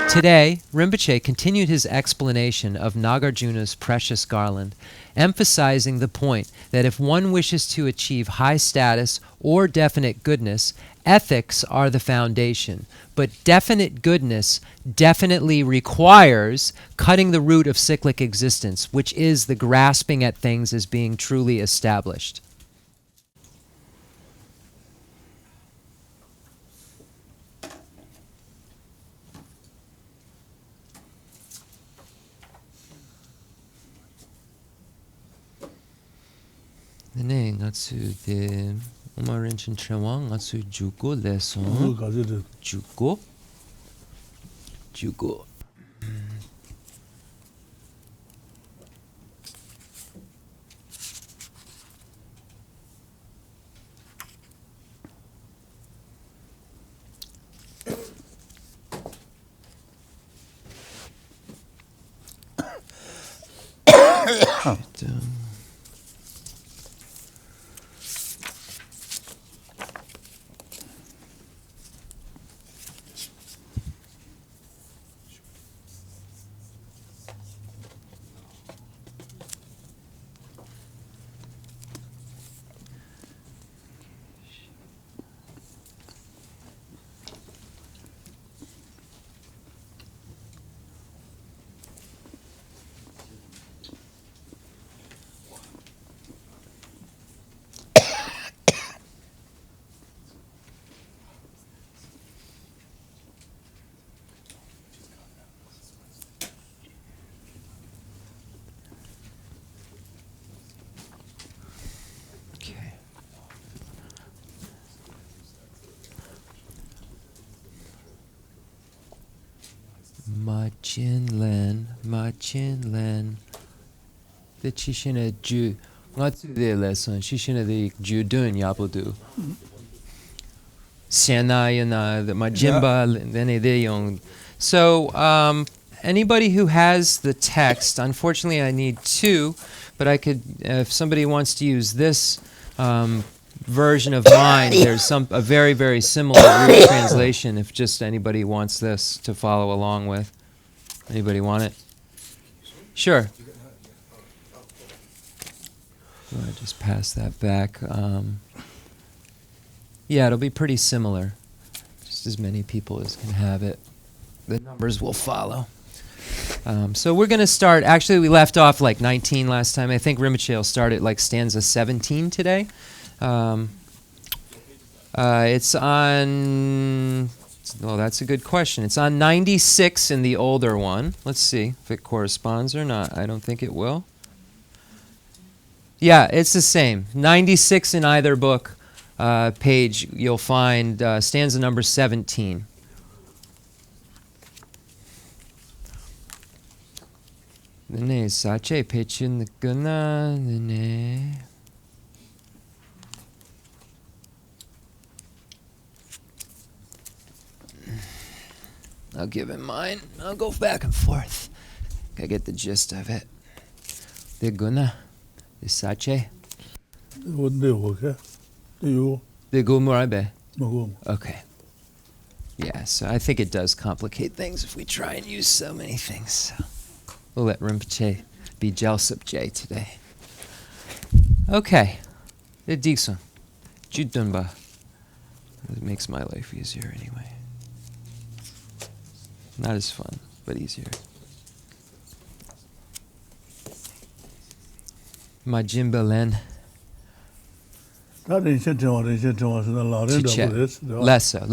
Today, Rinpoche continued his explanation of Nagarjuna's precious garland, emphasizing the point that if one wishes to achieve high status or definite goodness, ethics are the foundation. But definite goodness definitely requires cutting the root of cyclic existence, which is the grasping at things as being truly established. 네, 같이 대 오마른 천천왕 같이 주고 레서 주고 Ma Chin Len the Chishina Ju Ngatsu de lesson Shishina the Ju Dun Yapodu Sianayana the Majimba then they young. So anybody who has the text, unfortunately I need two, but I could if somebody wants to use this version of mine, there's a very, very similar root translation if just anybody wants this to follow along with. Anybody want it? Sure. I'll just pass that back. Yeah, it'll be pretty similar. Just as many people as can have it. The numbers will follow. So we're going to start, actually we left off like 19 last time. I think Rinpoche will start at like stanza 17 today. It's on, well, that's a good question. It's on 96 in the older one. Let's see if it corresponds or not. I don't think it will. Yeah, it's the same. 96 in either book page, you'll find stanza number 17. Nene sache pechin the guna nene. I'll give him mine. I'll go back and forth. I get the gist of it. The guna, the sache. The gumurabe. Okay. Yeah, so I think it does complicate things if we try and use so many things. So we'll let Rinpoche be Jelsop J today. Okay. The Dixon. Judunba. It makes my life easier anyway. Not as fun, but easier. Majimba Len. Lessor.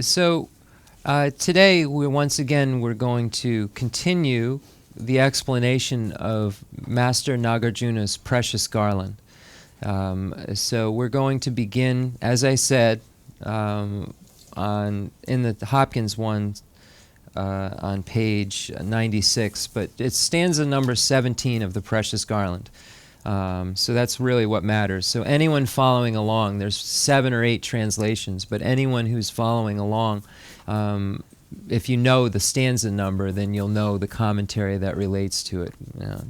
So today we're going to continue the explanation of Master Nagarjuna's precious garland. So we're going to begin, as I said, in the Hopkins one, on page 96, but it's stanza number 17 of the Precious Garland. So that's really what matters. So anyone following along, there's 7 or 8 translations, but anyone who's following along, if you know the stanza number, then you'll know the commentary that relates to it,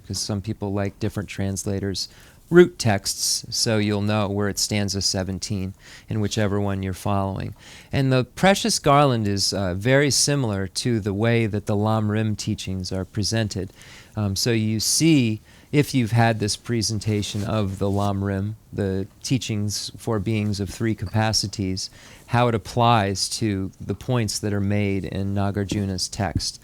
because some people like different translators' root texts, so you'll know where it's stanza 17 in whichever one you're following. And the Precious Garland is very similar to the way that the Lamrim teachings are presented. So you see, if you've had this presentation of the Lamrim, the teachings for beings of 3 capacities, how it applies to the points that are made in Nagarjuna's text.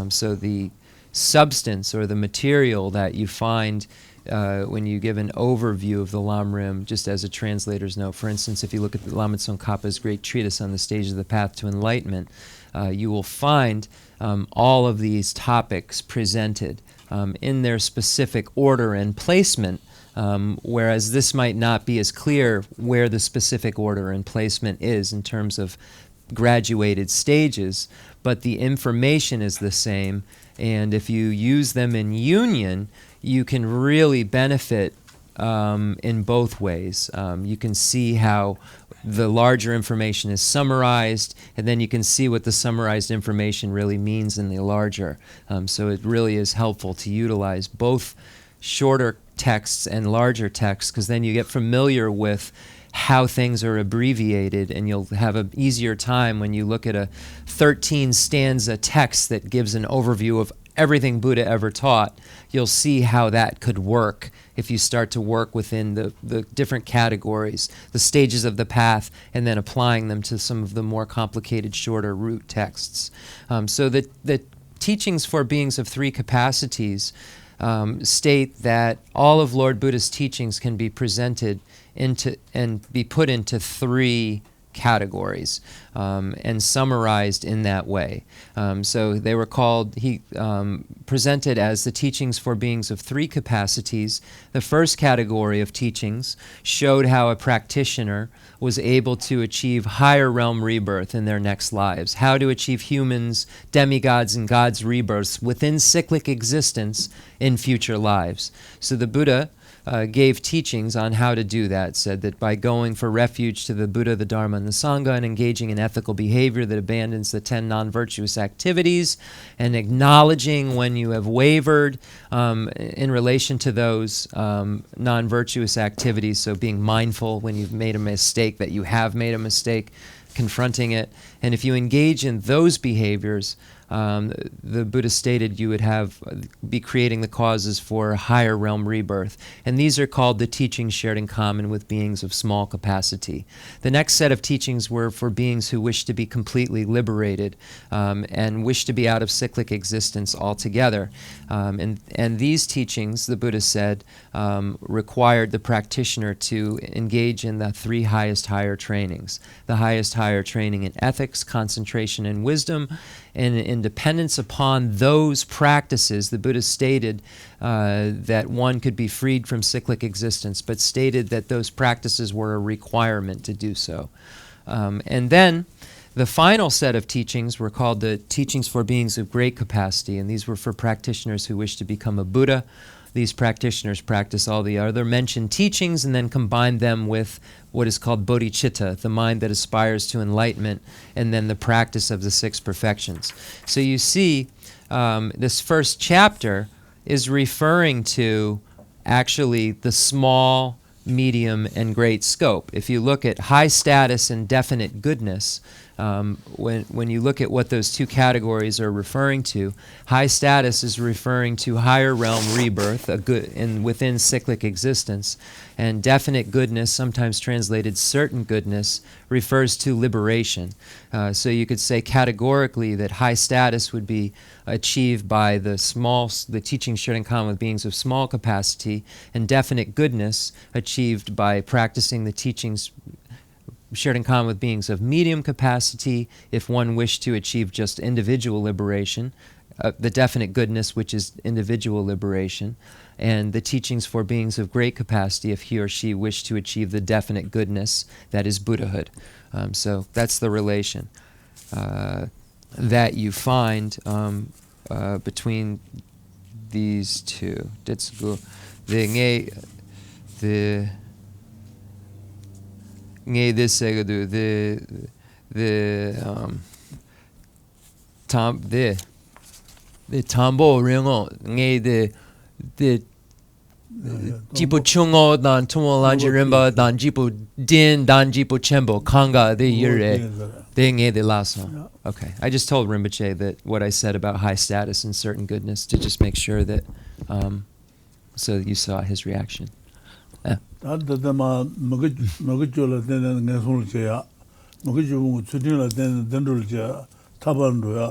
So the substance or the material that you find when you give an overview of the Lamrim, just as a translator's note. For instance, if you look at the Lama Tsongkhapa's great treatise on the stages of the path to enlightenment, you will find all of these topics presented in their specific order and placement, whereas this might not be as clear where the specific order and placement is in terms of graduated stages, but the information is the same, and if you use them in union, you can really benefit in both ways. You can see how the larger information is summarized, and then you can see what the summarized information really means in the larger. So it really is helpful to utilize both shorter texts and larger texts, because then you get familiar with how things are abbreviated, and you'll have an easier time when you look at a 13 stanza text that gives an overview of everything Buddha ever taught. You'll see how that could work if you start to work within the different categories, the stages of the path, and then applying them to some of the more complicated, shorter root texts. So the teachings for beings of 3 capacities state that all of Lord Buddha's teachings can be presented into and be put into 3 categories and summarized in that way. So they were called, he presented as the teachings for beings of 3 capacities. The first category of teachings showed how a practitioner was able to achieve higher realm rebirth in their next lives, how to achieve humans, demigods, and gods' rebirths within cyclic existence in future lives. So the Buddha gave teachings on how to do that, said that by going for refuge to the Buddha, the Dharma, and the Sangha, and engaging in ethical behavior that abandons the 10 non-virtuous activities, and acknowledging when you have wavered in relation to those non-virtuous activities, so being mindful when you've made a mistake, that you have made a mistake, confronting it. And if you engage in those behaviors, the Buddha stated you would be creating the causes for higher realm rebirth. And these are called the teachings shared in common with beings of small capacity. The next set of teachings were for beings who wish to be completely liberated and wish to be out of cyclic existence altogether. And these teachings, the Buddha said, required the practitioner to engage in the 3 highest higher trainings. The highest higher training in ethics, concentration, and wisdom, and in dependence upon those practices. The Buddha stated that one could be freed from cyclic existence, but stated that those practices were a requirement to do so. And then the final set of teachings were called the teachings for beings of great capacity, and these were for practitioners who wish to become a Buddha. These practitioners practice all the other mentioned teachings and then combine them with what is called bodhicitta, the mind that aspires to enlightenment, and then the practice of the 6 perfections. So you see, this first chapter is referring to actually the small, medium, and great scope. If you look at high status and definite goodness, when you look at what those 2 categories are referring to, high status is referring to higher realm rebirth, within cyclic existence, and definite goodness, sometimes translated certain goodness, refers to liberation. So you could say categorically that high status would be achieved by the teachings shared in common with beings of small capacity, and definite goodness achieved by practicing the teachings shared in common with beings of medium capacity, if one wished to achieve just individual liberation, the definite goodness, which is individual liberation, and the teachings for beings of great capacity, if he or she wished to achieve the definite goodness, that is Buddhahood. So that's the relation. that you find between these two. The Tombo ringo the Jipo chungo dan tumo lanji rimba dan jipo din dan jipo chembo kanga the yure the laso. Okay, I just told Rinpoche that what I said about high status and certain goodness to just make sure that so that you saw his reaction.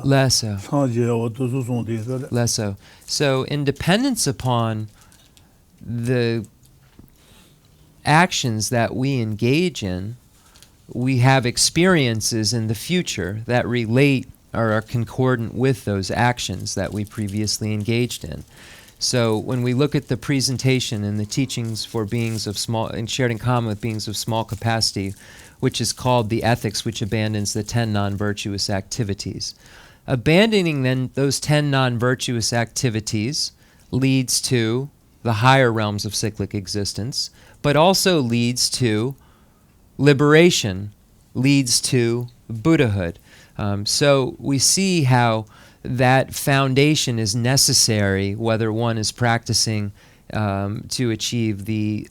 Lessor. So in dependence upon the actions that we engage in, we have experiences in the future that relate or are concordant with those actions that we previously engaged in. So when we look at the presentation and the teachings for beings of small, and shared in common with beings of small capacity, which is called the ethics which abandons the 10 non-virtuous activities. Abandoning then those 10 non-virtuous activities leads to the higher realms of cyclic existence, but also leads to liberation, leads to Buddhahood. So we see how that foundation is necessary, whether one is practicing to achieve the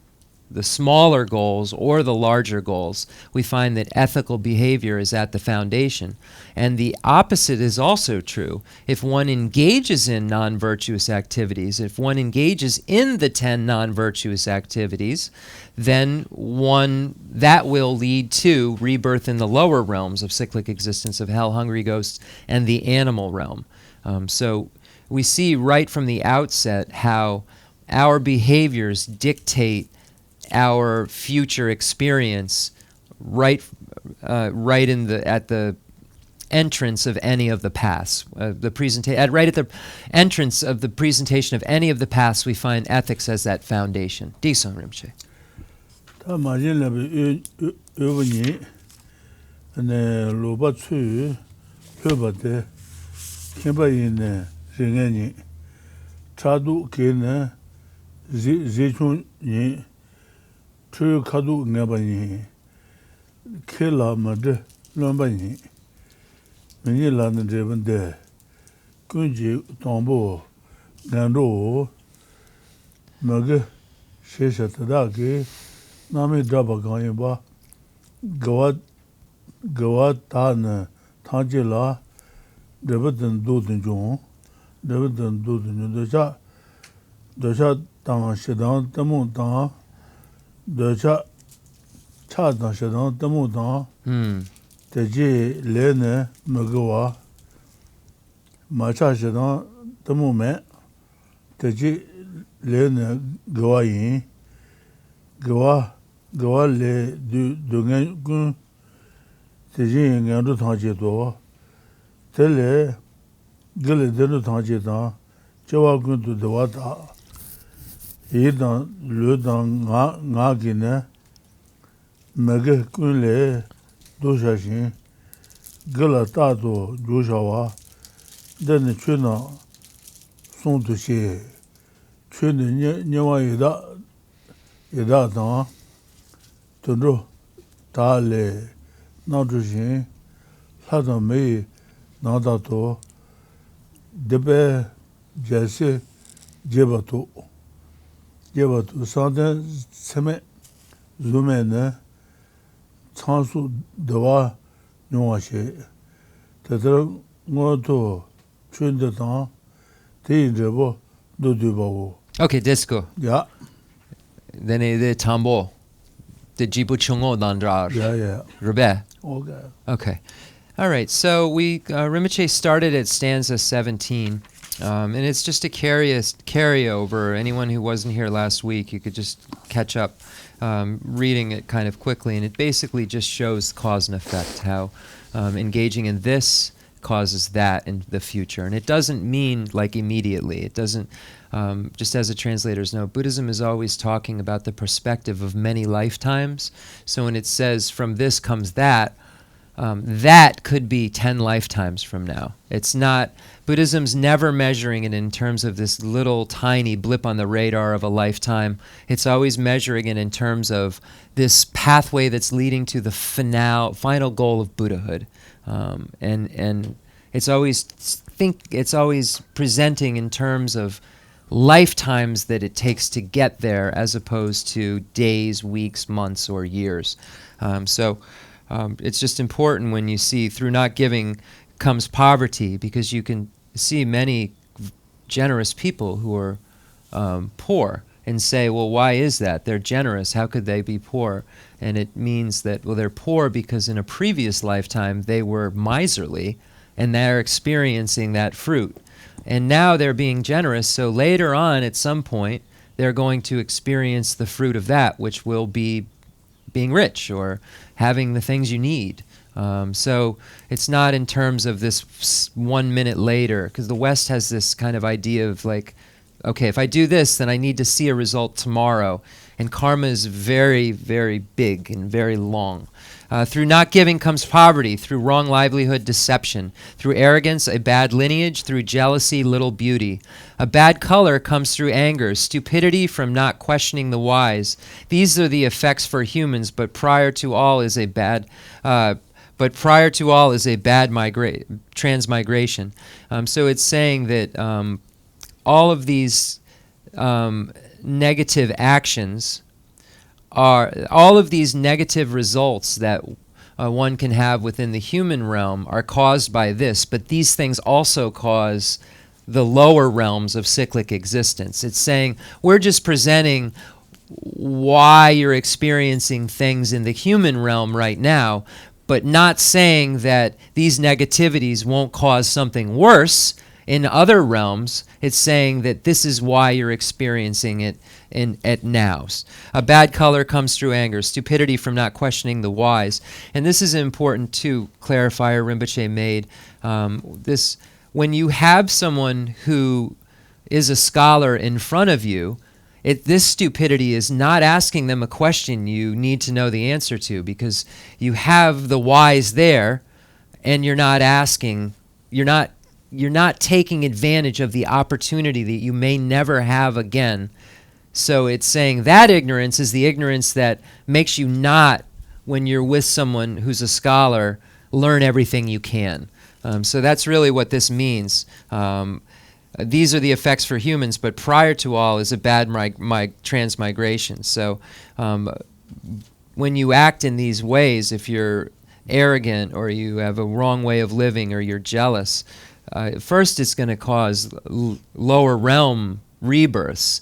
smaller goals or the larger goals. We find that ethical behavior is at the foundation. And the opposite is also true. If one engages in non-virtuous activities, if one engages in the 10 non-virtuous activities, then that will lead to rebirth in the lower realms of cyclic existence of hell, hungry ghosts, and the animal realm. So we see right from the outset how our behaviors dictate our future experience right at the entrance of any of the paths. Right at the entrance of the presentation of any of the paths, we find ethics as that foundation. Diso Rinpoche. True Kadu Nabani, Kila Mad Lambani, many London driven there, Kunji, Tombo, Gando, Maga, Shesha Tadaki, Nami Drabagayba, Gawat Tana, Tajila, Devitan Dudin John, Devitan Dudin, the shot down Shadan, the moon down. The cha dan shadan tamu dan te ji le ne magawa ma cha shadan tamu me te ji le ne gawa yin gawa le du ngen gun te ji ngen du thang ji do te le gele de du thang ji da chawa gun du de wa da yi dan le dan nga gi ne mege kun le do sha shin gela ta do ju sha wa de ne chue na song du xie chue ne nye wa yi da da tun ro ta le na du shin la da me na da to de be jese jeba to Sanden Seme Zumene Chansu Dewa Nuashe Tetra Moto Chundetan Tejebo Dudubo. Okay, disco. Yeah. Then the Tombo. The Jibu Chungo Dandrar. Yeah. Rebe. Okay. All right, so Rinpoche started at stanza 17. And it's just a carryover. Anyone who wasn't here last week, you could just catch up reading it kind of quickly. And it basically just shows cause and effect, how engaging in this causes that in the future. And it doesn't mean like immediately. It doesn't, just as the translators know, Buddhism is always talking about the perspective of many lifetimes. So when it says from this comes that, that could be 10 lifetimes from now. It's not, Buddhism's never measuring it in terms of this little tiny blip on the radar of a lifetime. It's always measuring it in terms of this pathway that's leading to the final goal of Buddhahood. And it's always presenting in terms of lifetimes that it takes to get there, as opposed to days, weeks, months, or years. It's just important when you see through not giving comes poverty, because you can see many generous people who are poor and say, well, why is that? They're generous. How could they be poor? And it means that, well, they're poor because in a previous lifetime they were miserly, and they're experiencing that fruit. And now they're being generous, so later on at some point they're going to experience the fruit of that, which will be being rich or having the things you need. So it's not in terms of this 1 minute later, because the West has this kind of idea of like, okay, if I do this, then I need to see a result tomorrow. And karma is very, very big and very long. Through not giving comes poverty, through wrong livelihood, deception. Through arrogance, a bad lineage. Through jealousy, little beauty. A bad color comes through anger, stupidity from not questioning the wise. These are the effects for humans, but prior to all is a bad transmigration. So it's saying that all of these negative actions all of these negative results that one can have within the human realm are caused by this, but these things also cause the lower realms of cyclic existence. It's saying we're just presenting why you're experiencing things in the human realm right now, but not saying that these negativities won't cause something worse in other realms. It's saying that this is why you're experiencing it at nows. A bad color comes through anger, stupidity from not questioning the wise. And this is important to clarifier Rinpoche made. When you have someone who is a scholar in front of you, this stupidity is not asking them a question you need to know the answer to, because you have the wise there, and you're not taking advantage of the opportunity that you may never have again. So it's saying that ignorance is the ignorance that makes you not, when you're with someone who's a scholar, learn everything you can. So that's really what this means. These are the effects for humans, but prior to all is a bad transmigration. So when you act in these ways, if you're arrogant or you have a wrong way of living or you're jealous, first it's going to cause lower realm rebirths.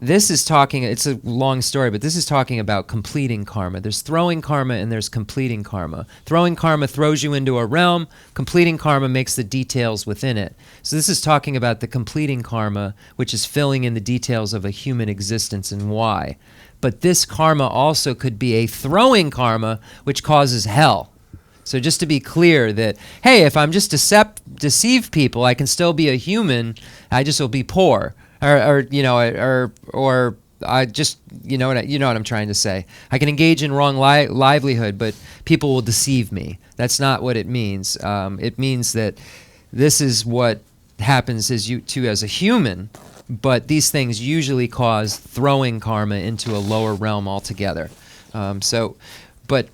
This is talking, it's a long story, but this is talking about completing karma. There's throwing karma and there's completing karma. Throwing karma throws you into a realm. Completing karma makes the details within it. So this is talking about the completing karma, which is filling in the details of a human existence and why. But this karma also could be a throwing karma, which causes hell. So just to be clear that, hey, if I'm just deceive people, I can still be a human, I just will be poor. Or I just, you know what I'm trying to say. I can engage in wrong livelihood, but people will deceive me. That's not what it means. It means that this is what happens as a human, but these things usually cause throwing karma into a lower realm altogether. But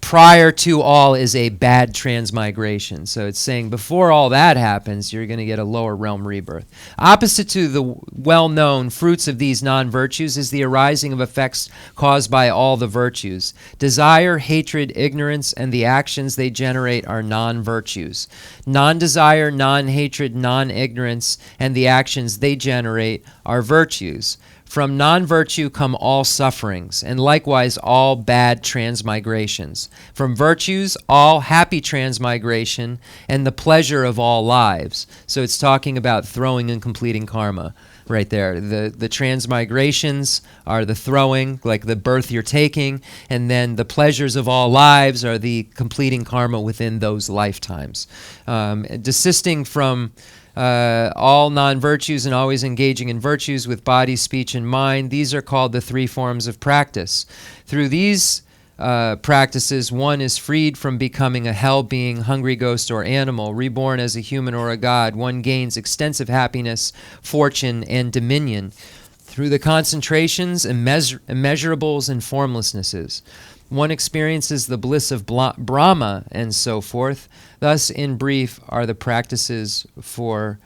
prior to all is a bad transmigration. So it's saying before all that happens, you're going to get a lower realm rebirth. Opposite to the well-known fruits of these non-virtues is the arising of effects caused by all the virtues. Desire, hatred, ignorance, and the actions they generate are non-virtues. Non-desire, non-hatred, non-ignorance, and the actions they generate are virtues. From non-virtue come all sufferings, and likewise all bad transmigrations. From virtues, all happy transmigration, and the pleasure of all lives. So it's talking about throwing and completing karma right there. The transmigrations are the throwing, like the birth you're taking, and then the pleasures of all lives are the completing karma within those lifetimes. Desisting from all non-virtues and always engaging in virtues with body, speech, and mind. These are called the three forms of practice. Through these practices, one is freed from becoming a hell being, hungry ghost, or animal. Reborn as a human or a god, one gains extensive happiness, fortune, and dominion through the concentrations, immeasurables, and formlessnesses. One experiences the bliss of Brahma, and so forth. Thus, in brief, are the practices for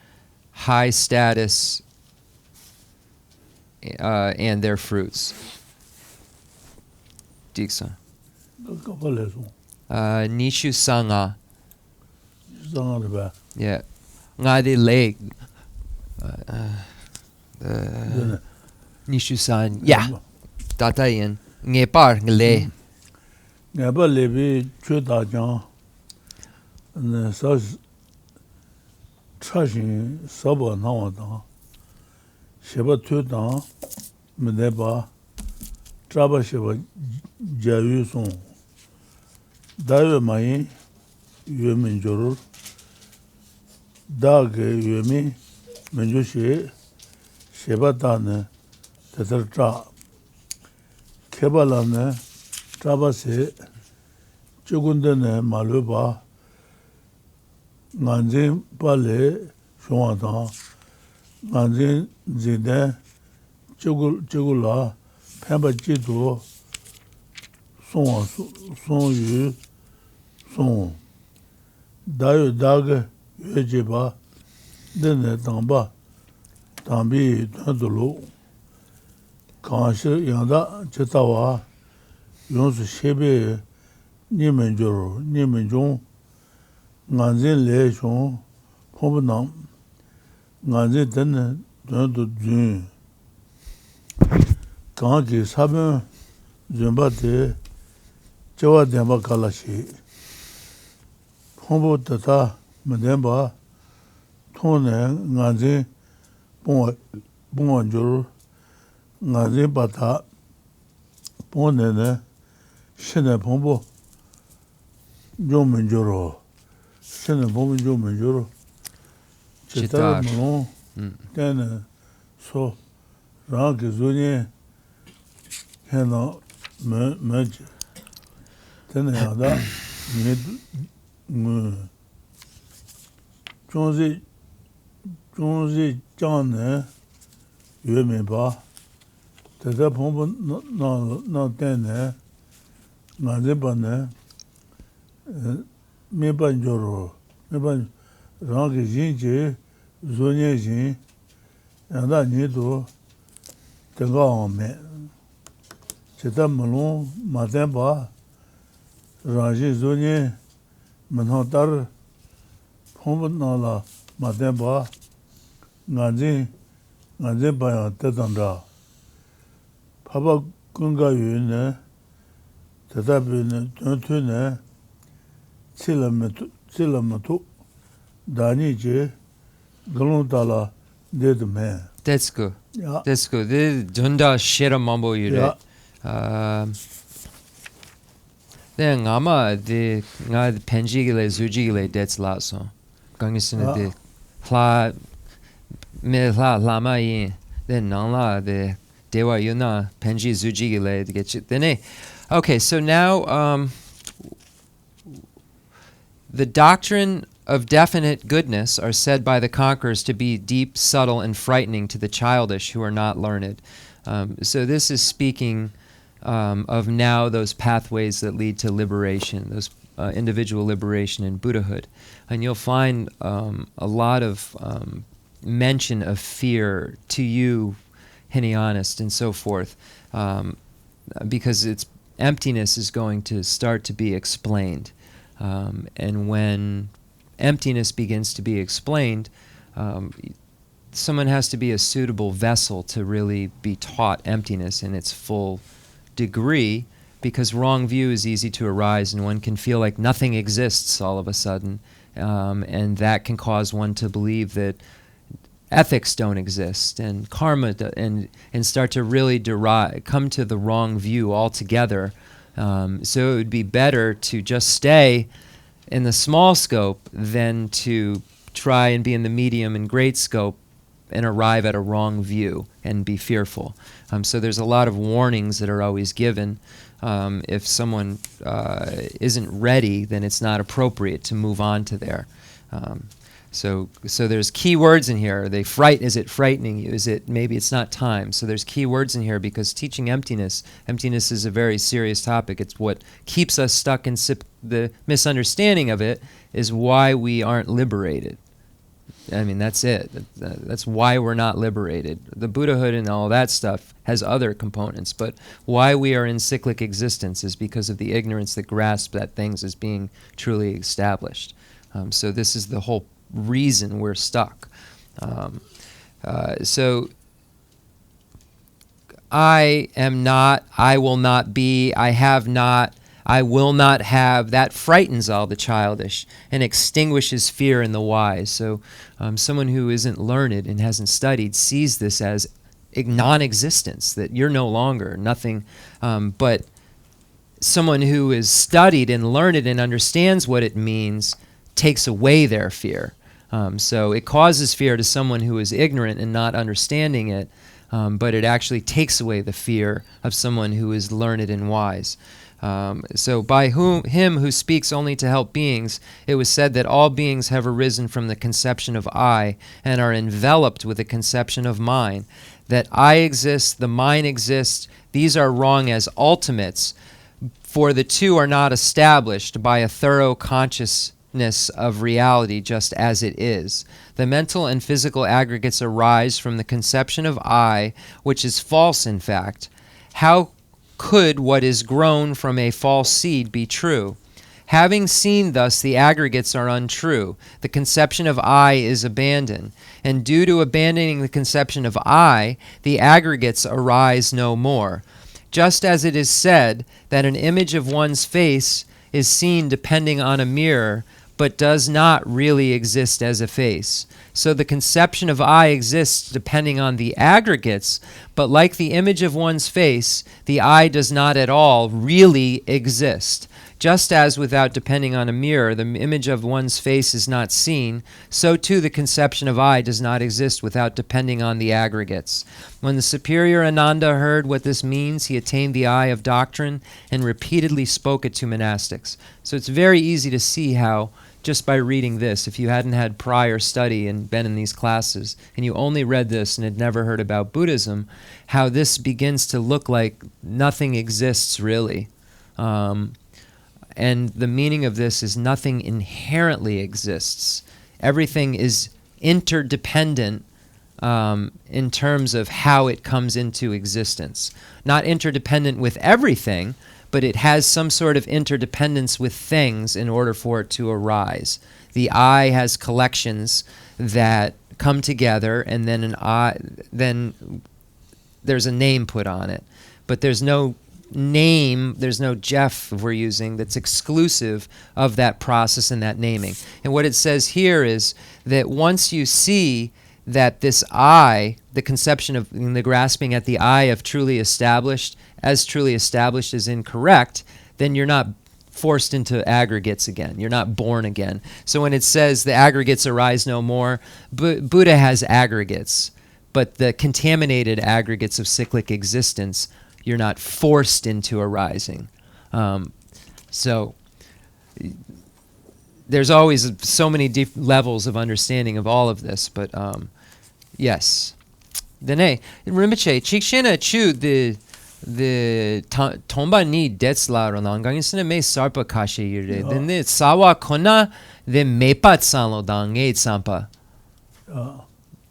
high status and their fruits. Diksa. Nishu Sangha. Yeah. Ngadi leg. Nishu San. Yeah. Tatayin. Ngepar ngle. Ngeba lebi chue da jang. Ne sa chashin sabo nawa da. Sheba tu da medeba traba sheba jayu son. Dawe mai yue menjorur. Da ge yue mi menjo she sheba da ne tetar tra. Keba la ne traba se chugunde ne malu ba nganjin pa le shunga da nganjin zide chugula penpa jidu song yu song dayu daga yue jiba dene dangba dangbi dundulu kanshi yangda chitawa yonsu shebe nimenjong nganjin le shung pompa nam nganjin dene dundu dun kanki sabun zunba de jawa denpa kalashi pompa tata madenpa tone nganjin bunga juru nganjin bata pone ne shene pompa jomenjuru shene pompa jomenjuru chitar mulong tene so rangi zunye hena menje tene yada chonzi jane yue me ba teta pompa na tene nganze pa ne me pa njoro me pa rangi jinje zunye jin yada nido tenga ame cheta mulong maten pa rangi zunye menhotar pompa na la maten pa nganze pa ya tetandra papa kunga yu ne tetapi ne tuntu ne chilamatu dani je galung tala dedu me. That's good. Yeah. That's good. This Dunda Shera Mambo Yure. Then Ngama the Nga Penjigile Zujigile that's lasso. Gangisina de Pla Mela Lama yin. Then Nangla the Dewa Yuna Penji Zujigile to get you. Then okay, so now the doctrine of definite goodness are said by the conquerors to be deep, subtle, and frightening to the childish who are not learned. So this is speaking of now those pathways that lead to liberation, those individual liberation in Buddhahood. And you'll find a lot of mention of fear to you, Hinianist, and so forth, because its emptiness is going to start to be explained. And when emptiness begins to be explained, someone has to be a suitable vessel to really be taught emptiness in its full degree, because wrong view is easy to arise and one can feel like nothing exists all of a sudden, and that can cause one to believe that ethics don't exist and karma and start to really come to the wrong view altogether. So it would be better to just stay in the small scope than to try and be in the medium and great scope and arrive at a wrong view and be fearful. So there's a lot of warnings that are always given. If someone isn't ready, then it's not appropriate to move on to there. So there's key words in here. Is it frightening you? Maybe it's not time? So there's key words in here because teaching emptiness is a very serious topic. It's what keeps us stuck in the misunderstanding of it is why we aren't liberated. I mean, that's it. That's why we're not liberated. The Buddhahood and all that stuff has other components, but why we are in cyclic existence is because of the ignorance that grasps that things as being truly established. So this is the whole reason we're stuck. So I am not, I will not be, I have not, I will not have, that frightens all the childish and extinguishes fear in the wise. So someone who isn't learned and hasn't studied sees this as non-existence, that you're no longer, nothing, but someone who is studied and learned and understands what it means takes away their fear. So it causes fear to someone who is ignorant and not understanding it, but it actually takes away the fear of someone who is learned and wise. So by him who speaks only to help beings, it was said that all beings have arisen from the conception of I and are enveloped with the conception of mine. That I exist, the mine exists, these are wrong as ultimates, for the two are not established by a thorough consciousness of reality just as it is. The mental and physical aggregates arise from the conception of I, which is false in fact. How could what is grown from a false seed be true? Having seen thus the aggregates are untrue, the conception of I is abandoned, and due to abandoning the conception of I, the aggregates arise no more. Just as it is said that an image of one's face is seen depending on a mirror, but does not really exist as a face. So the conception of I exists depending on the aggregates, but like the image of one's face, the I does not at all really exist. Just as without depending on a mirror, the image of one's face is not seen, so too the conception of I does not exist without depending on the aggregates. When the superior Ananda heard what this means, he attained the eye of doctrine and repeatedly spoke it to monastics. So it's very easy to see how, just by reading this, if you hadn't had prior study and been in these classes, and you only read this and had never heard about Buddhism, how this begins to look like nothing exists really. And the meaning of this is nothing inherently exists. Everything is interdependent in terms of how it comes into existence. Not interdependent with everything, but it has some sort of interdependence with things in order for it to arise. The I has collections that come together, and then there's a name put on it. But there's no name, there's no Jeff we're using that's exclusive of that process and that naming. And what it says here is that once you see that this I, the conception of the grasping at the I of truly established is incorrect, then you're not forced into aggregates again. You're not born again. So when it says the aggregates arise no more, Buddha has aggregates, but the contaminated aggregates of cyclic existence, you're not forced into arising. So there's always so many deep levels of understanding of all of this, but yes. Dene, Rinpoche, Chikshena Chu, the Tomba ni detsla ronangang isne me sarpa kashe yire. Then the sawa kona the mepat sanlo dang eight sampa.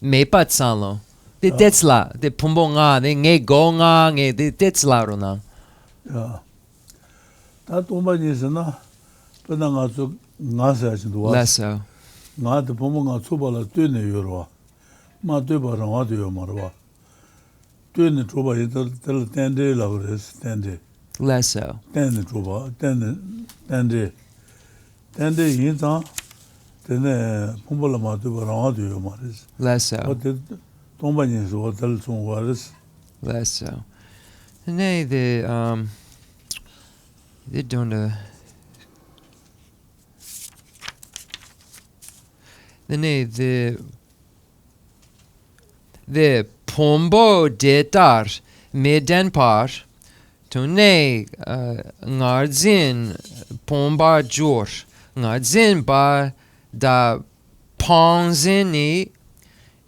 Mepat sanlo. The detsla, the pumbonga, the nge gonga, the detsla ronang. Yeah. That Tomba is na, but nga zu nga sa chin do. Lessor. Nga de pumbonga tsubala tune yoro. Ma de ba nga de yo marwa. Tune troba tel tende la res tende. Lessor. Tende troba, tende yin ta tene pumbola ma de ba nga de yo maris. Lessor. But Tomba ni zo tel chung waris. Lessor. Dene the they don't the Tombo detar medenpar Tune ngarzin pomba jor ngarzin ba da ponzini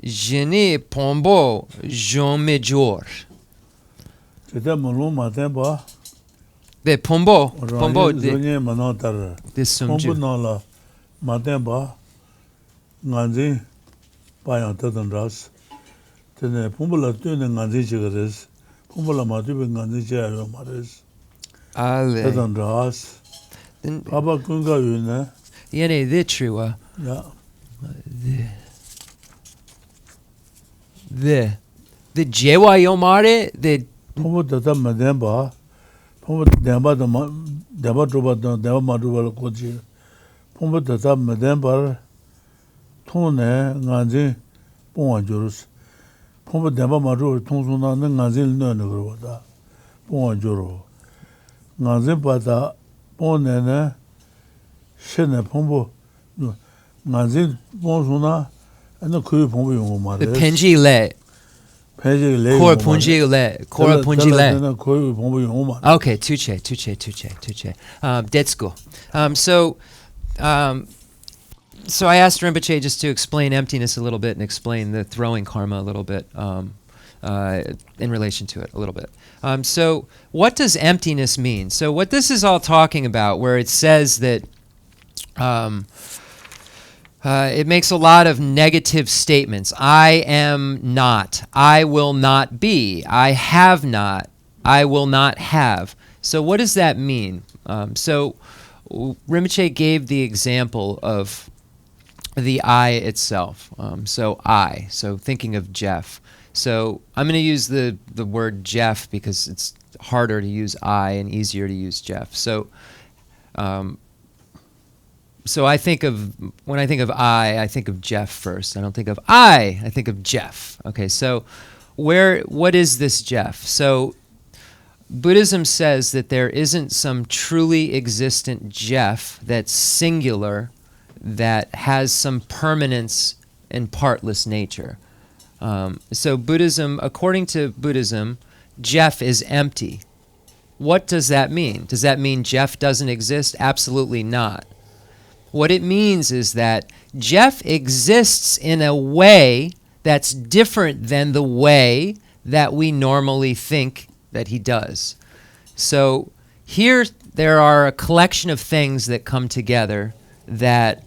jini pombo jome jor. Cheta malum maten ba. The pombo de Zonye manatar. Pombo sumju. nala maten ba. Nganzi bayang tatan ras. Tene pombo la tune nganzi chigares. Pombo la matubi nganzi chigares mares. Ale. Tatan ras. Papa kunga yune. Yene the trua. Ya. The jewa yomare the Pombo tata maten ba. Pombo demba droba demba madruba la koji. Pombo tata maten ba. Tone nganzi pongwa jorus. Pombo demba madruba tongsuna nganzi lino nukro da. Pongwa joro. Nganzi pata pongne ne shene pombo nganzi pongsuna ane kuyo pombo yungo ma the res. penji le. Penji le Kora yungo ma res. punji le. Kora punji le. Tala kuyo pombo yungo ma res. Okay, tuche. Detsko. So I asked Rinpoche just to explain emptiness a little bit and explain the throwing karma a little bit in relation to it a little bit. So what does emptiness mean? So what this is all talking about, where it says that it makes a lot of negative statements. I am not. I will not be. I have not. I will not have. So what does that mean? So Rinpoche gave the example of the I itself. So thinking of Jeff. So I'm going to use the word Jeff because it's harder to use I and easier to use Jeff. So I think of, when I think of I think of Jeff first. I don't think of I think of Jeff. Okay, so what is this Jeff? So Buddhism says that there isn't some truly existent Jeff that's singular, that has some permanence and partless nature. So Buddhism, according to Buddhism, Jeff is empty. What does that mean? Does that mean Jeff doesn't exist? Absolutely not. What it means is that Jeff exists in a way that's different than the way that we normally think that he does. So here there are a collection of things that come together that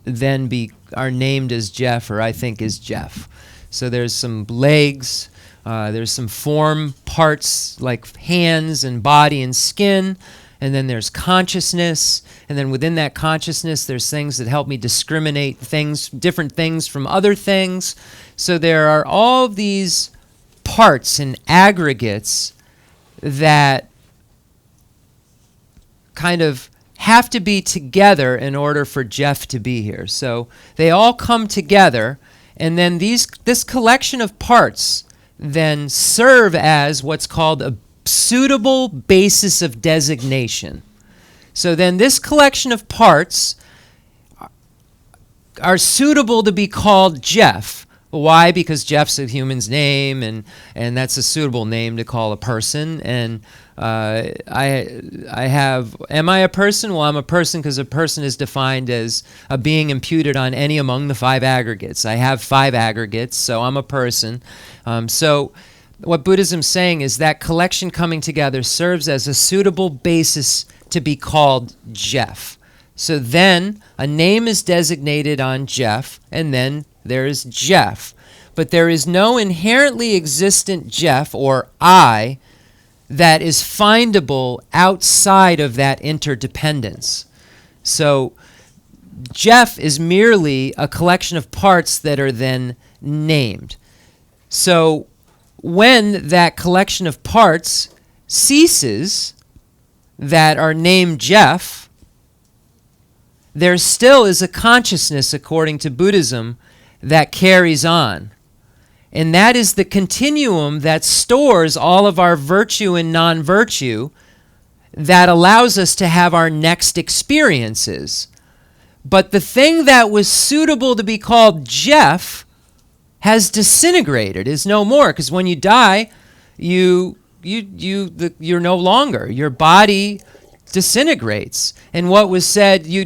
then are named as Jeff, or I think is Jeff. So there's some legs, there's some form parts like hands and body and skin, and then there's consciousness, and then within that consciousness there's things that help me discriminate different things from other things. So there are all these parts and aggregates that kind of have to be together in order for Jeff to be here. So they all come together, and then this collection of parts then serve as what's called a suitable basis of designation. So then this collection of parts are suitable to be called Jeff. Why? Because Jeff's a human's name, and that's a suitable name to call a person. And am I a person? Well, I'm a person because a person is defined as a being imputed on any among the 5 aggregates. I have 5 aggregates, so I'm a person. So what Buddhism's saying is that collection coming together serves as a suitable basis to be called Jeff. So then a name is designated on Jeff, and then there is Jeff. But there is no inherently existent Jeff, or I, that is findable outside of that interdependence. So Jeff is merely a collection of parts that are then named. So when that collection of parts ceases that are named Jeff, there still is a consciousness, according to Buddhism, that carries on. And that is the continuum that stores all of our virtue and non-virtue, that allows us to have our next experiences. But the thing that was suitable to be called Jeff has disintegrated, is no more, because when you die, you you're no longer. Your body disintegrates. And what was said, you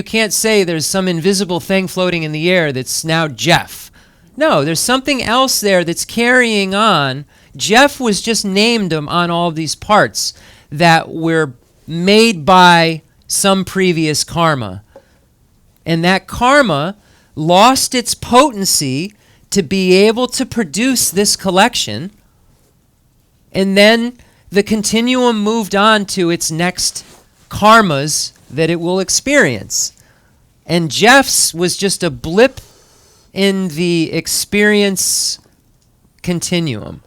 can't say there's some invisible thing floating in the air that's now Jeff. No, there's something else there that's carrying on. Jeff was just named on all of these parts that were made by some previous karma. And that karma lost its potency to be able to produce this collection. And then the continuum moved on to its next karmas that it will experience. And Jeff's was just a blip in the experience continuum.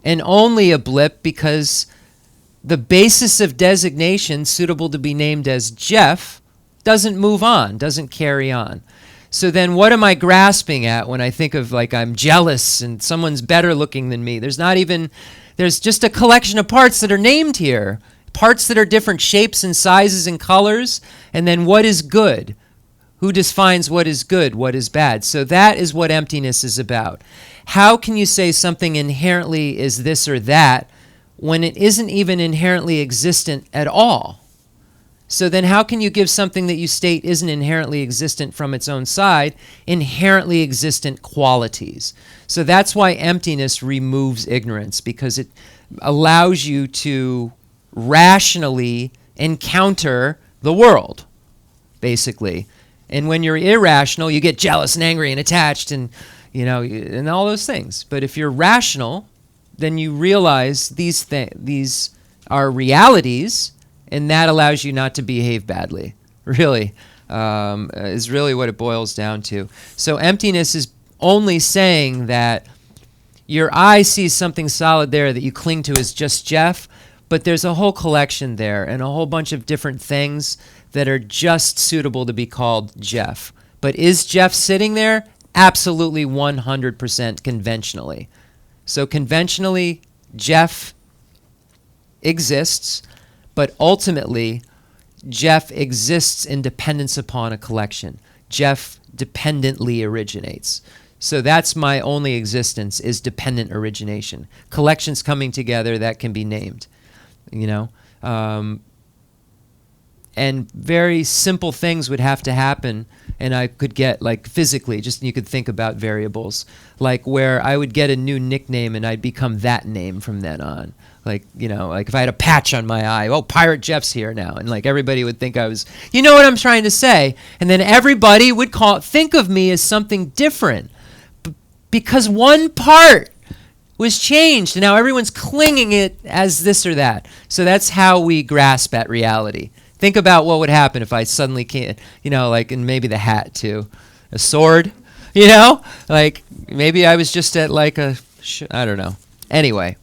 And only a blip because the basis of designation suitable to be named as Jeff doesn't move on, doesn't carry on. So then what am I grasping at when I think of like I'm jealous and someone's better looking than me? There's just a collection of parts that are named here. Parts that are different shapes and sizes and colors. And then what is good? Who defines what is good, what is bad? So that is what emptiness is about. How can you say something inherently is this or that when it isn't even inherently existent at all? So then how can you give something that you state isn't inherently existent from its own side, inherently existent qualities? So that's why emptiness removes ignorance, because it allows you to rationally encounter the world, basically. And when you're irrational, you get jealous and angry and attached and, and all those things. But if you're rational, then you realize these are realities, and that allows you not to behave badly, really, is really what it boils down to. So emptiness is only saying that your eye sees something solid there that you cling to as just Jeff, but there's a whole collection there and a whole bunch of different things that are just suitable to be called Jeff. But is Jeff sitting there? Absolutely 100% conventionally. So conventionally, Jeff exists, but ultimately, Jeff exists in dependence upon a collection. Jeff dependently originates. So that's my only existence, is dependent origination. Collections coming together that can be named, and very simple things would have to happen, and I could get, like, physically, just you could think about variables, like where I would get a new nickname and I'd become that name from then on. Like, like if I had a patch on my eye, oh, Pirate Jeff's here now. And like everybody would think I was, you know what I'm trying to say? And then everybody would think of me as something different because one part was changed and now everyone's clinging it as this or that. So that's how we grasp at reality. Think about what would happen if I suddenly can't, like, and maybe the hat too, a sword, like maybe I was just at like I don't know. Anyway.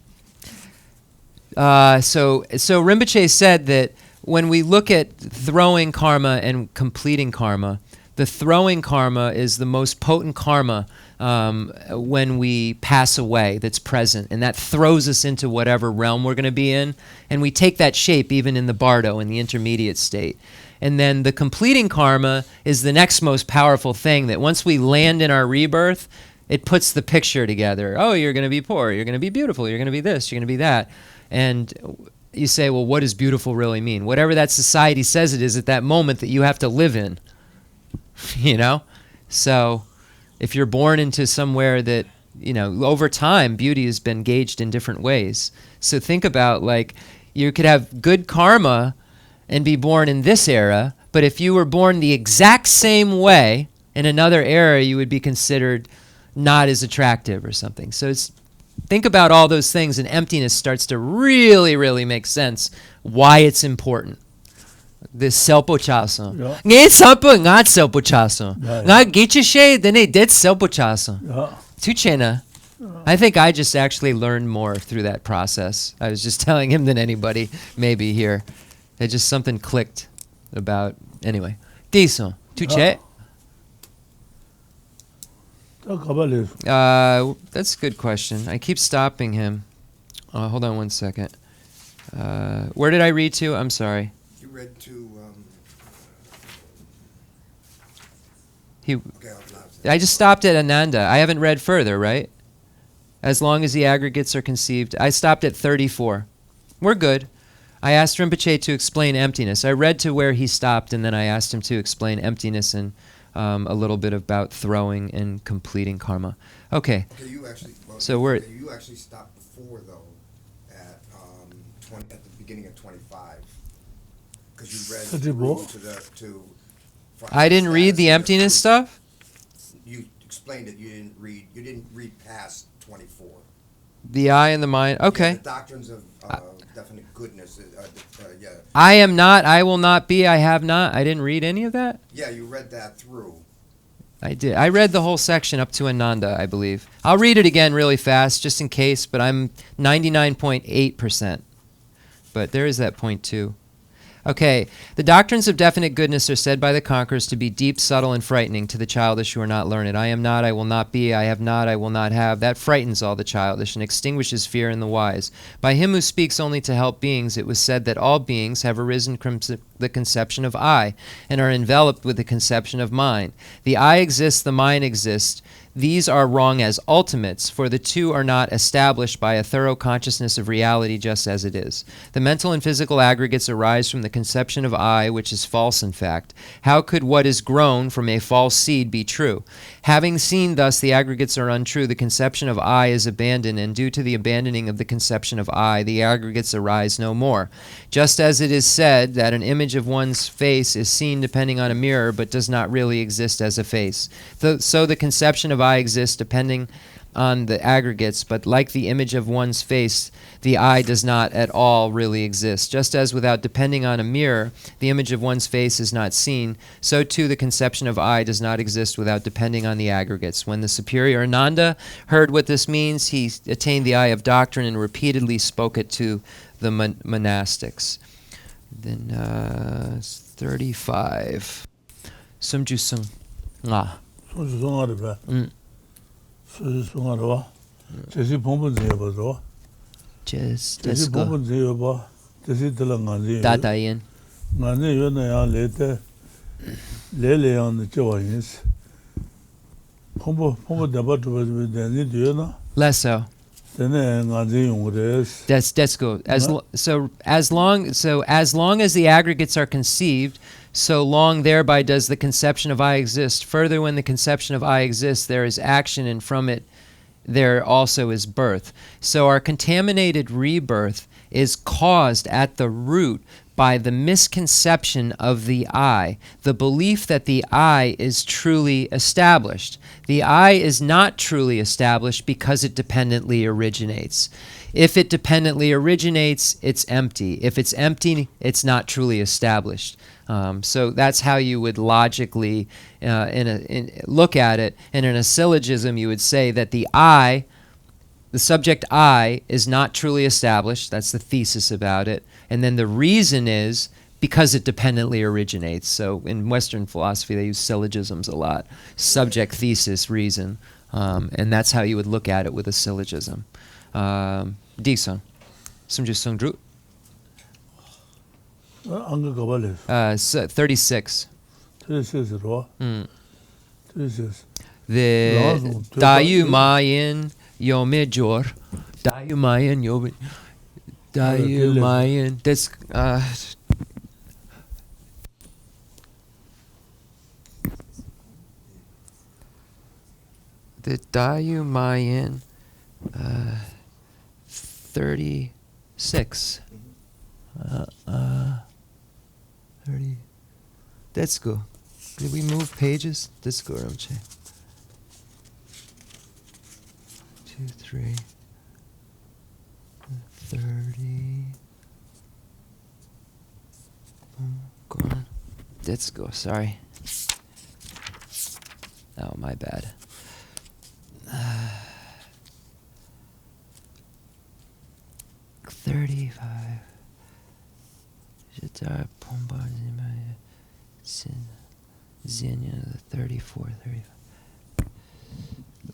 So Rinpoche said that when we look at throwing karma and completing karma, the throwing karma is the most potent karma when we pass away that's present, and that throws us into whatever realm we're going to be in, and we take that shape even in the bardo, in the intermediate state. And then the completing karma is the next most powerful thing, that once we land in our rebirth, it puts the picture together. Oh, you're going to be poor, you're going to be beautiful, you're going to be this, you're going to be that. And you say, well, what does beautiful really mean? Whatever that society says it is at that moment that you have to live in, So if you're born into somewhere that, over time, beauty has been gauged in different ways. So think about, like, you could have good karma and be born in this era, but if you were born the exact same way in another era, you would be considered not as attractive or something. So think about all those things, and emptiness starts to really, really make sense why it's important. This self-pochaso. Ngay sampo nga self-pochaso. Nga gicheshe dene det self-pochaso. Tuchena. I think I just actually learned more through that process. I was just telling him than anybody maybe here. It just something clicked about. Anyway. Diso. Tuche. That's a good question. I keep stopping him. Hold on one second. Where did I read to? I'm sorry. You read to... I just stopped at Ananda. I haven't read further, right? As long as the aggregates are conceived. I stopped at 34. We're good. I asked Rinpoche to explain emptiness. I read to where he stopped, and then I asked him to explain emptiness and a little bit about throwing and completing karma. Okay. Okay, you actually. Well, So we're. You actually stopped before though, at 20 at the beginning of 25, because you read through to. I didn't read the emptiness stuff. You explained it. You didn't read. You didn't read past 24. The I and the mind. Okay. Yeah, the doctrines of definite goodness. Yeah. I am not. I will not be. I have not. I didn't read any of that. Yeah, you read that through. I did. I read the whole section up to Ananda, I believe. I'll read it again really fast, just in case. But I'm 99.8%. But there is that point too. Okay, the doctrines of definite goodness are said by the conquerors to be deep, subtle, and frightening to the childish who are not learned. I am not, I will not be, I have not, I will not have. That frightens all the childish and extinguishes fear in the wise. By him who speaks only to help beings, it was said that all beings have arisen from the conception of I, and are enveloped with the conception of mind. The I exists, the mind exists. These are wrong as ultimates, for the two are not established by a thorough consciousness of reality just as it is. The mental and physical aggregates arise from the conception of I, which is false in fact. How could what is grown from a false seed be true? Having seen thus the aggregates are untrue, the conception of I is abandoned, and due to the abandoning of the conception of I, the aggregates arise no more. Just as it is said that an image of one's face is seen depending on a mirror, but does not really exist as a face. So the conception of I exists depending on the aggregates, but like the image of one's face, the I does not at all really exist. Just as without depending on a mirror, the image of one's face is not seen, so too the conception of I does not exist without depending on the aggregates. When the superior Ananda heard what this means, he attained the eye of doctrine and repeatedly spoke it to the monastics. Then 35. Sumjusung. Ah. Just go. Dadayin. Lessor. That's good. As long as the aggregates are conceived, so long thereby does the conception of I exist. Further, when the conception of I exists, there is action, and from it there also is birth. So our contaminated rebirth is caused at the root by the misconception of the I, the belief that the I is truly established. The I is not truly established because it dependently originates. If it dependently originates, it's empty. If it's empty, it's not truly established. So that's how you would logically look at it. And in a syllogism, you would say that the I, the subject I, is not truly established. That's the thesis about it. And then the reason is because it dependently originates. So in Western philosophy, they use syllogisms a lot. Subject, thesis, reason. And that's how you would look at it with a syllogism. Dixon. Sumjusung Dru. 36. 36 ro. 36. The Dayu Mayan Yomejor. Dayu Mayan Yome. Dayu Mayan. That's the Dayu Mayan 36. 30. Let's go. Did we move pages? Let's go, Ramche. 2, 3. 30. Go on. Let's go. Sorry. Oh, my bad. 35. Jitar Pomba Zinya 34, 35.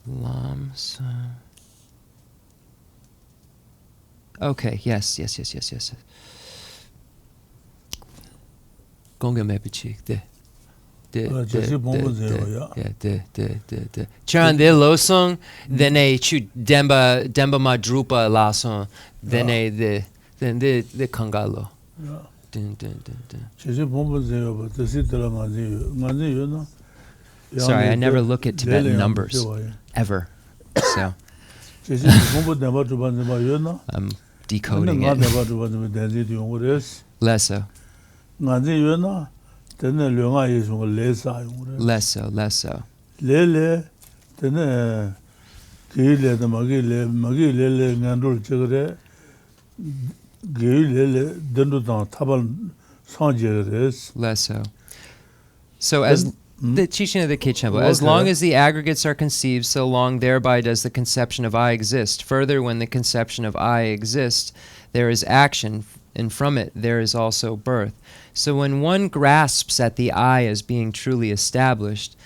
Lamrim. Okay, yes. Gonga Mepichi. There. Charan de losong, then a chu demba madrupa lason, then a the kangalo. Sorry, I never look at Tibetan numbers ever. So I'm decoding it. Lesso. Lesso. Lele, then Gile, the Magile, Nandul Chigre, Gile, Dendutan, Taban Sanjers. Lesso. So as the teaching of the Chenmo, as long as the aggregates are conceived, so long thereby does the conception of I exist. Further, when the conception of I exists, there is action, and from it there is also birth. So when one grasps at the I as being truly established,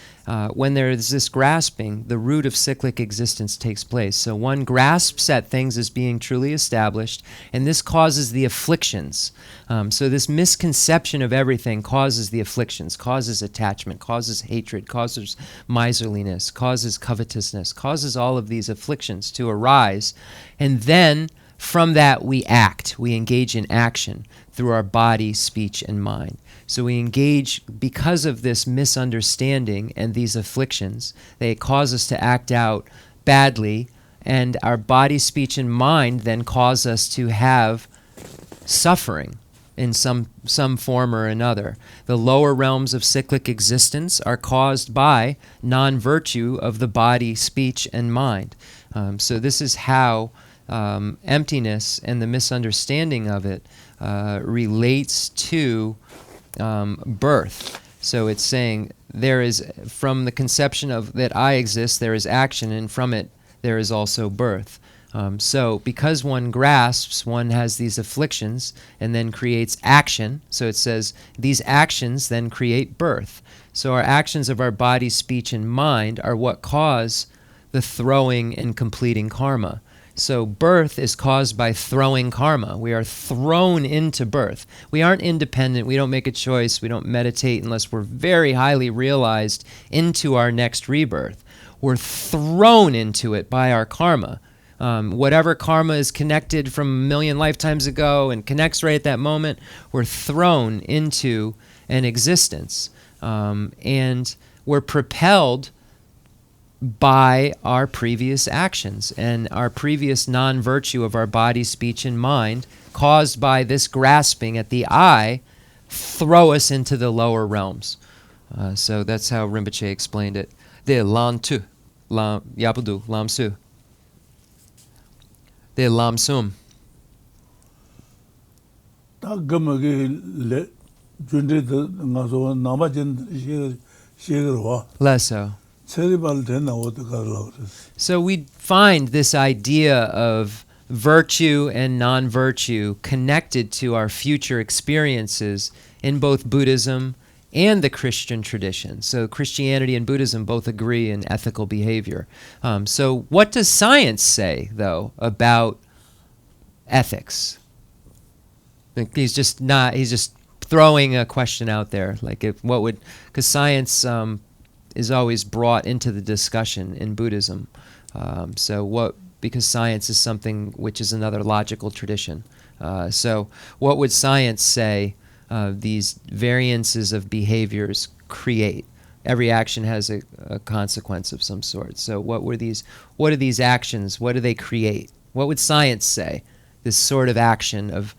when there is this grasping, the root of cyclic existence takes place. So one grasps at things as being truly established, and this causes the afflictions. So this misconception of everything causes the afflictions, causes attachment, causes hatred, causes miserliness, causes covetousness, causes all of these afflictions to arise. And then from that we act, we engage in action through our body, speech, and mind. So we engage because of this misunderstanding and these afflictions. They cause us to act out badly, and our body, speech, and mind then cause us to have suffering in some form or another. The lower realms of cyclic existence are caused by non-virtue of the body, speech, and mind. So this is how emptiness and the misunderstanding of it relates to birth. So it's saying there is, from the conception of that I exist, there is action, and from it there is also birth. So because one grasps, one has these afflictions and then creates action. So it says these actions then create birth. So our actions of our body, speech, and mind are what cause the throwing and completing karma. So birth is caused by throwing karma. We are thrown into birth. We aren't independent. We don't make a choice. We don't meditate unless we're very highly realized into our next rebirth. We're thrown into it by our karma. Whatever karma is connected from a million lifetimes ago and connects right at that moment, we're thrown into an existence. And we're propelled by our previous actions and our previous non-virtue of our body, speech, and mind, caused by this grasping at the I, throw us into the lower realms. So that's how Rinpoche explained it. De Lam Tu, Lam Yapudu, Lam Su. De Lam Sum. Lesso. So we find this idea of virtue and non-virtue connected to our future experiences in both Buddhism and the Christian tradition. So Christianity and Buddhism both agree in ethical behavior. So what does science say, though, about ethics? He's just throwing a question out there, like because science is always brought into the discussion in Buddhism. Because science is something which is another logical tradition. So what would science say these variances of behaviors create? Every action has a consequence of some sort. So what are these actions? What do they create? What would science say? This sort of action of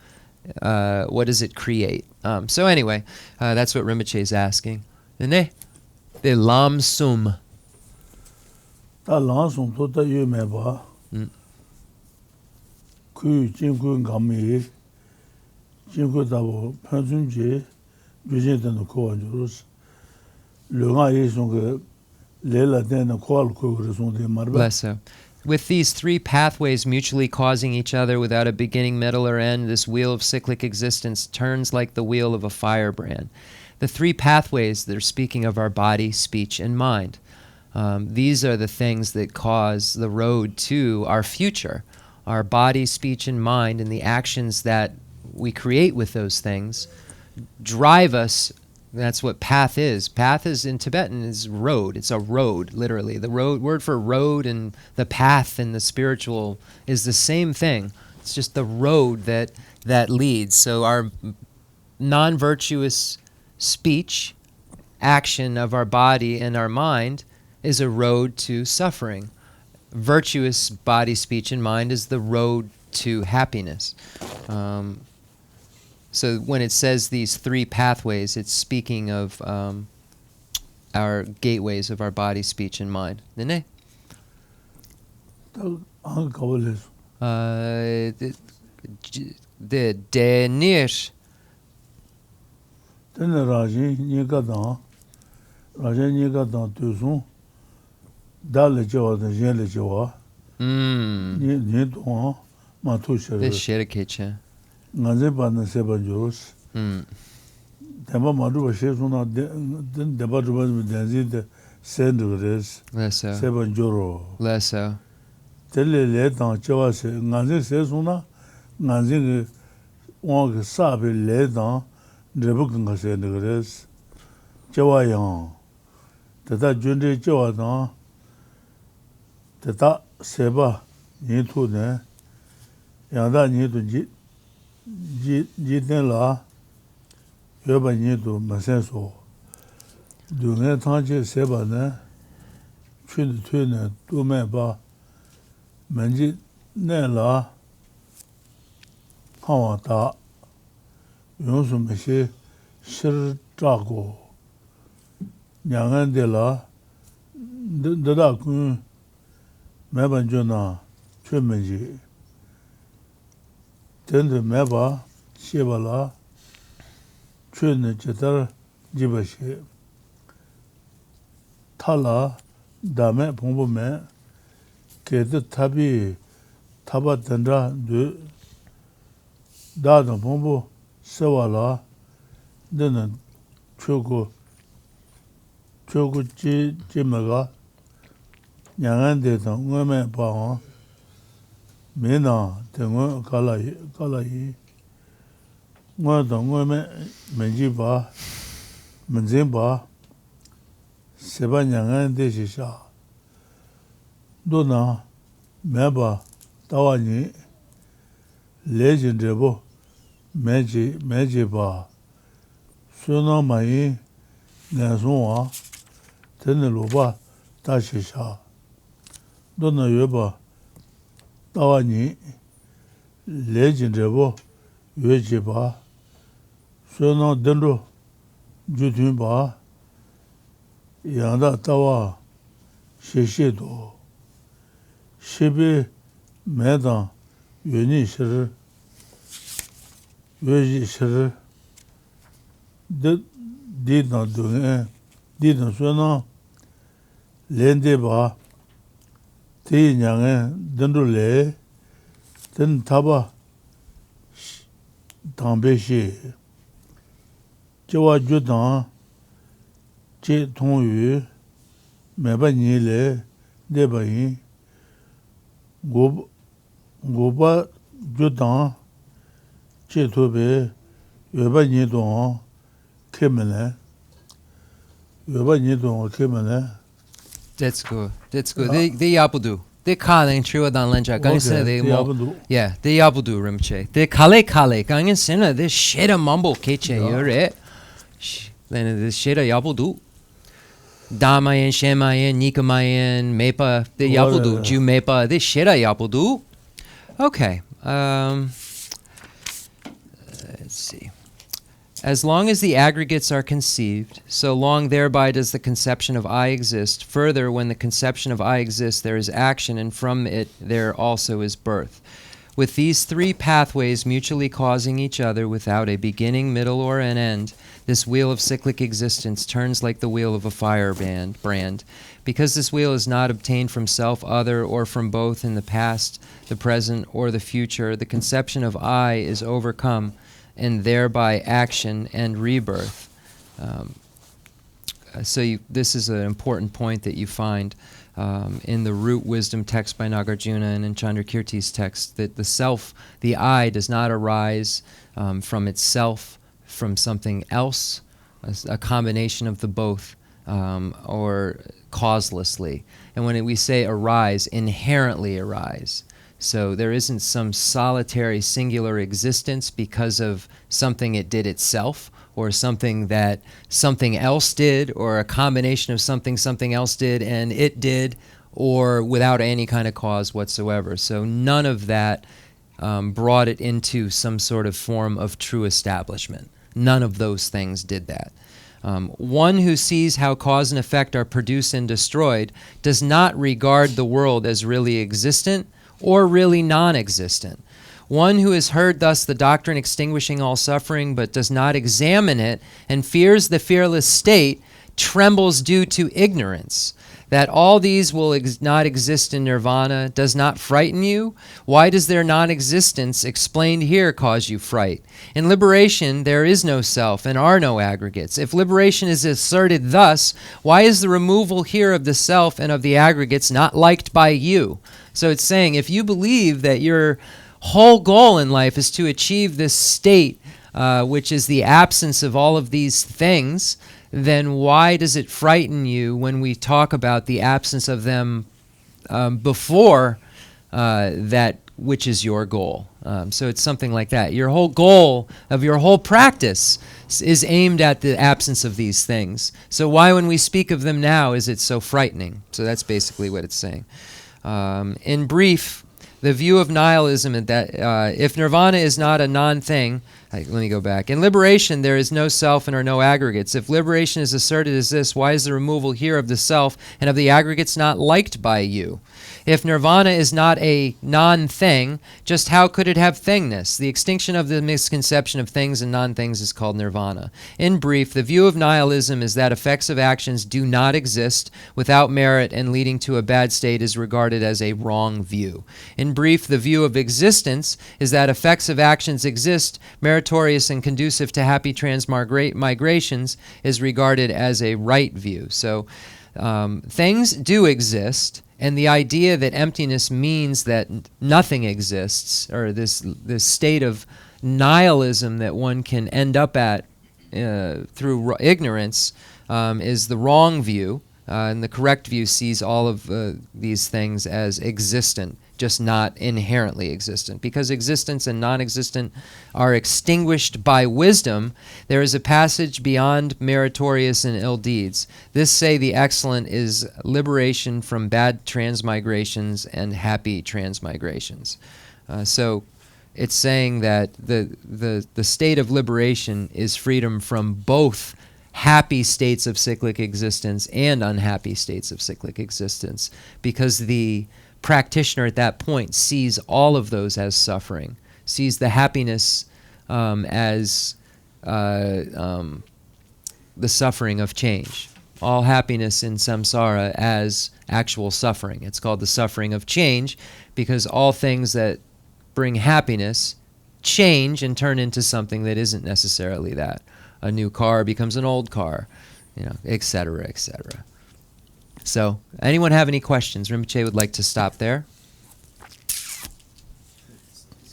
what does it create? So anyway, that's what Rinpoche is asking. The Lam Sum. Ta Lam Sum to ta yu me ba. Ku jin ku ngam me. Jin ku da bo pan sun je, ju jin den ko an ju ros. Le nga ye sung ge le la den ko al ko re sung de mar ba. Bless her. With these three pathways mutually causing each other without a beginning, middle, or end, this wheel of cyclic existence turns like the wheel of a firebrand. The three pathways, they're speaking of our body, speech, and mind. These are the things that cause the road to our future. Our body, speech, and mind, and the actions that we create with those things drive us That's what path is. Path is in Tibetan is road. It's a road, literally. The road word for road and the path and the spiritual is the same thing. It's just the road that leads. So our non-virtuous speech, action of our body and our mind is a road to suffering. Virtuous body, speech, and mind is the road to happiness. So when it says these three pathways, it's speaking of our gateways of our body, speech, and mind. Nene? The denir. Tene Rajin Nigadan, Rajan Nigadan Tuzun, Dale Jawa, the Jele Jawa, Nidon, Matusha, This Shirikecha. Nazeban Sebanjos, Tema Madu Shesuna, Debatu Denzid, Sendres, Lessor. Sebanjoro, Lessor. Tele Ledan Jawas, Nazi Sesuna, Nazi Wang Sabi Ledan. Rebukanga Sendres, Jawayan, Tata Jundi Jawadan, Tata Seba, Nitu ne, Yanda Nitu Jitela, Yoba Nitu Masenso, Dune Tanji Seba ne, Chun Tune, Tumeba, Menji Nela, Hawata. 용수 메시 실자고 양한데라 너다군 매번 전화 최면지 된데 매봐 시발라 최는 제달 집어시 탈라 다음에 봉범에 걔도 탑이 타봤던다 다도 봉부 Sewala, then Chogo Jimaga, Yangande, women power, Mina, the Kalai, one of the women, Menjiba, Menzimba, Seban Yangande Shisha, Dona, Meba, Tawani, Legend Rebo. Meji ba Suna Mai Nansua Teneluba Tashisha Dona Yuba Tawani Legend Rebo Yujiba Suna Dendro Jutumba Yanda Tawa Shishido Shibi Medan Yunishir Shir did not do it, didn't so Lende ba Ti Yang Dendule, then Taba Tambeshi Jawa Judan, Che Tong Yu, Meba Nile, Debayin, Goba Judan. Chetobe, Yoba Nidon, Kimene, Yoba Nidon, Kimene. That's good. That's good. They yabudu. They kale true dan lenja. Gang sena they mo. Yeah, they yabudu rimche. They kale. Gang sena this shit a mumble keche yore. Then this shit a yabudu. Damayan, Shemayan, Nikamayan, Mepa, they yabudu. Ju Mepa, this shit a yabudu. Okay. Let's see. As long as the aggregates are conceived, so long thereby does the conception of I exist. Further, when the conception of I exists, there is action, and from it there also is birth. With these three pathways mutually causing each other without a beginning, middle, or an end, this wheel of cyclic existence turns like the wheel of a firebrand. Because this wheel is not obtained from self, other, or from both in the past, the present, or the future, the conception of I is overcome, and thereby action and rebirth. This is an important point that you find in the root wisdom text by Nagarjuna and in Chandrakirti's text, that the self, the I, does not arise from itself, from something else, a combination of the both, or causelessly. And when we say arise, inherently arise. So there isn't some solitary singular existence because of something it did itself, or something that something else did, or a combination of something else did and it did, or without any kind of cause whatsoever. So none of that brought it into some sort of form of true establishment. None of those things did that. One who sees how cause and effect are produced and destroyed does not regard the world as really existent or really non-existent. One who has heard thus the doctrine extinguishing all suffering but does not examine it and fears the fearless state trembles due to ignorance. That all these will not exist in nirvana does not frighten you? Why does their non-existence explained here cause you fright? In liberation there is no self and are no aggregates. If liberation is asserted thus, why is the removal here of the self and of the aggregates not liked by you? So it's saying, if you believe that your whole goal in life is to achieve this state, which is the absence of all of these things, then why does it frighten you when we talk about the absence of them before that which is your goal? So it's something like that. Your whole goal of your whole practice is aimed at the absence of these things. So why, when we speak of them now, is it so frightening? So that's basically what it's saying. In brief, the view of nihilism is that if nirvana is not a non-thing, let me go back. In liberation, there is no self and are no aggregates. If liberation is asserted as this, why is the removal here of the self and of the aggregates not liked by you? If nirvana is not a non-thing, just how could it have thingness? The extinction of the misconception of things and non-things is called nirvana. In brief, the view of nihilism is that effects of actions do not exist without merit, and leading to a bad state is regarded as a wrong view. In brief, the view of existence is that effects of actions exist, meritorious and conducive to happy transmigrations is regarded as a right view. So things do exist, and the idea that emptiness means that nothing exists, or this state of nihilism that one can end up at through ignorance, is the wrong view, and the correct view sees all of these things as existent, just not inherently existent. Because existence and non-existent are extinguished by wisdom, there is a passage beyond meritorious and ill deeds. This, say the excellent, is liberation from bad transmigrations and happy transmigrations. So it's saying that the state of liberation is freedom from both happy states of cyclic existence and unhappy states of cyclic existence, because the practitioner at that point sees all of those as suffering, sees the happiness as the suffering of change, all happiness in samsara as actual suffering. It's called the suffering of change because all things that bring happiness change and turn into something that isn't necessarily that. A new car becomes an old car, et cetera, et cetera. So, anyone have any questions? Rinpoche would like to stop there.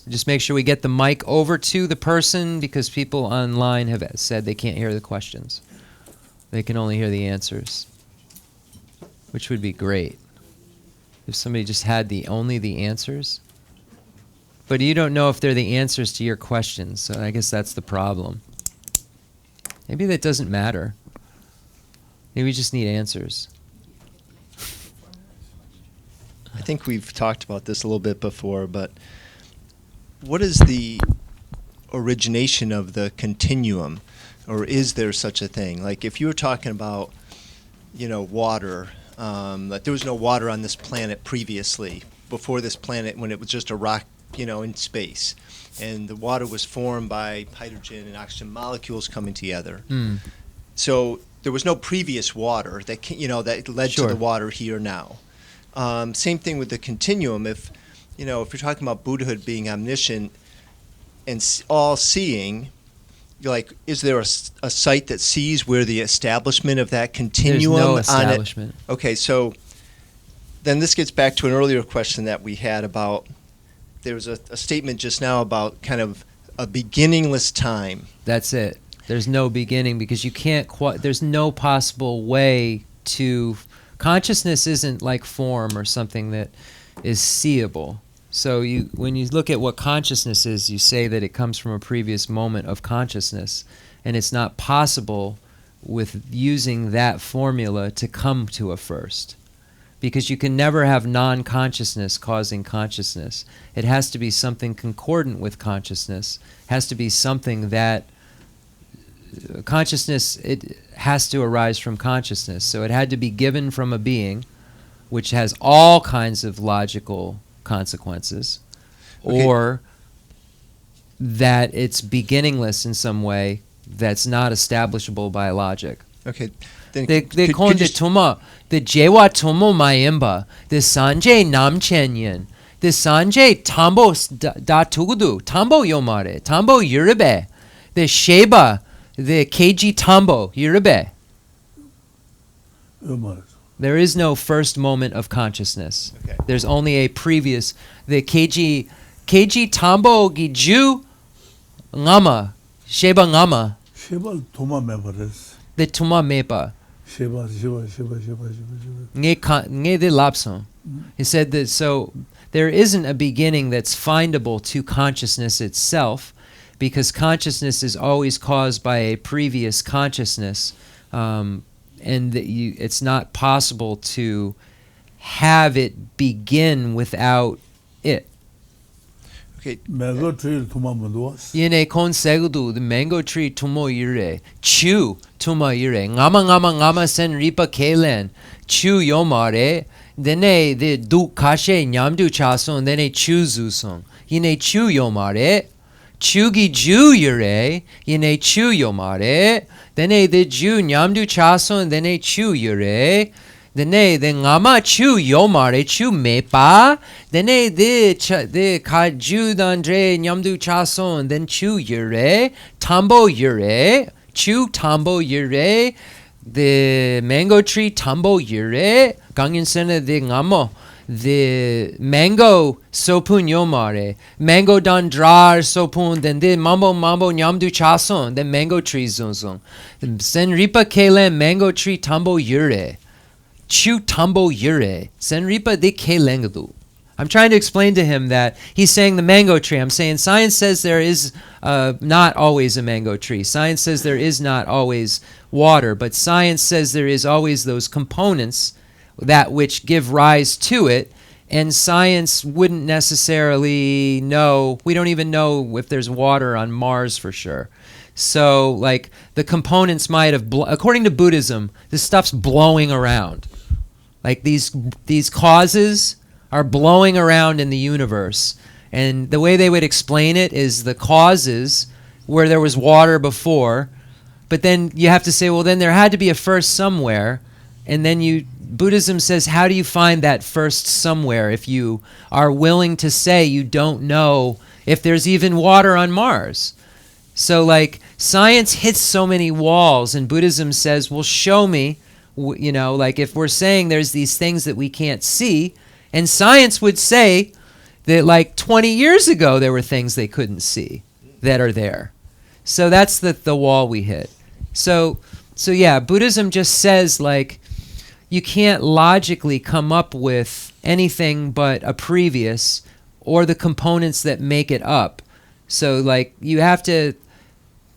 Just make sure we get the mic over to the person, because people online have said they can't hear the questions. They can only hear the answers, which would be great if somebody just had only the answers. But you don't know if they're the answers to your questions, so I guess that's the problem. Maybe that doesn't matter. Maybe we just need answers. I think we've talked about this a little bit before, but what is the origination of the continuum, or is there such a thing? Like if you were talking about, water, that there was no water on this planet previously, before this planet, when it was just a rock, in space, and the water was formed by hydrogen and oxygen molecules coming together. Mm. So there was no previous water that that led to the water here now. Same thing with the continuum. If you're talking about Buddhahood being omniscient and all-seeing, is there a site that sees where the establishment of that continuum? There's no establishment. Okay, so then this gets back to an earlier question that we had about, there was a statement just now about kind of a beginningless time. That's it. There's no beginning because you can't there's no possible way to consciousness isn't like form or something that is seeable. So when you look at what consciousness is, you say that it comes from a previous moment of consciousness, and it's not possible with using that formula to come to a first. Because you can never have non-consciousness causing consciousness. It has to be something concordant with consciousness. It has to be something that consciousness, it has to arise from consciousness. So it had to be given from a being, which has all kinds of logical consequences, or that it's beginningless in some way that's not establishable by logic. Okay. Then They call it tuma, the jewa tumo mayimba, the sanje nam chenyen, the sanje tambo da tugudu, tambo yomare, tambo yuribe, the sheba, the keiji tambo yuribe. There is no first moment of consciousness. Okay. There's only a previous. The keiji tambo giju ngama sheba ngama. Sheba tuma mebares. The tuma mepa. Sheba. Nge de lapson. He said that so there isn't a beginning that's findable to consciousness itself, because consciousness is always caused by a previous consciousness. And that it's not possible to have it begin without it. Okay. Mango tree tuma manduas. Yene kon segudu the mango tree tumo ire, chu tuma ire, ngama sen ripa kelen, chu yomare, dene the du kashe nyamdu chason, dene chu zusong, yene chu yomare, chugi ju ire, yene chu yomare. Dene the Jew nyamdu chason, dene chu yure, dene the ngama chu yomare chu mepa, dene the ka Jew dandre nyamdu chason, then chu yure, tambo yure, chu tambo yure, the mango tree tambo yure, gangin sena the ngamo. The mango sopun yomare, mango dan drar sopun, then the mambo nyamdu chason, then mango tree zunzung. Sen ripa kelen mango tree tambo yure, chu tambo yure, sen ripa de kelengadu. I'm trying to explain to him that he's saying the mango tree. I'm saying science says there is not always a mango tree. Science says there is not always water, but science says there is always those components that which give rise to it, and science wouldn't necessarily know. We don't even know if there's water on Mars for sure. So, like, the components might have, according to Buddhism, this stuff's blowing around. Like, these causes are blowing around in the universe. And the way they would explain it is the causes where there was water before, but then you have to say, well, then there had to be a first somewhere, and then Buddhism says, how do you find that first somewhere if you are willing to say you don't know if there's even water on Mars? So, like, science hits so many walls, and Buddhism says, well, show me, like if we're saying there's these things that we can't see, and science would say that like 20 years ago there were things they couldn't see that are there. So that's the wall we hit. So yeah, Buddhism just says, like, you can't logically come up with anything but a previous or the components that make it up. So, like, you have to,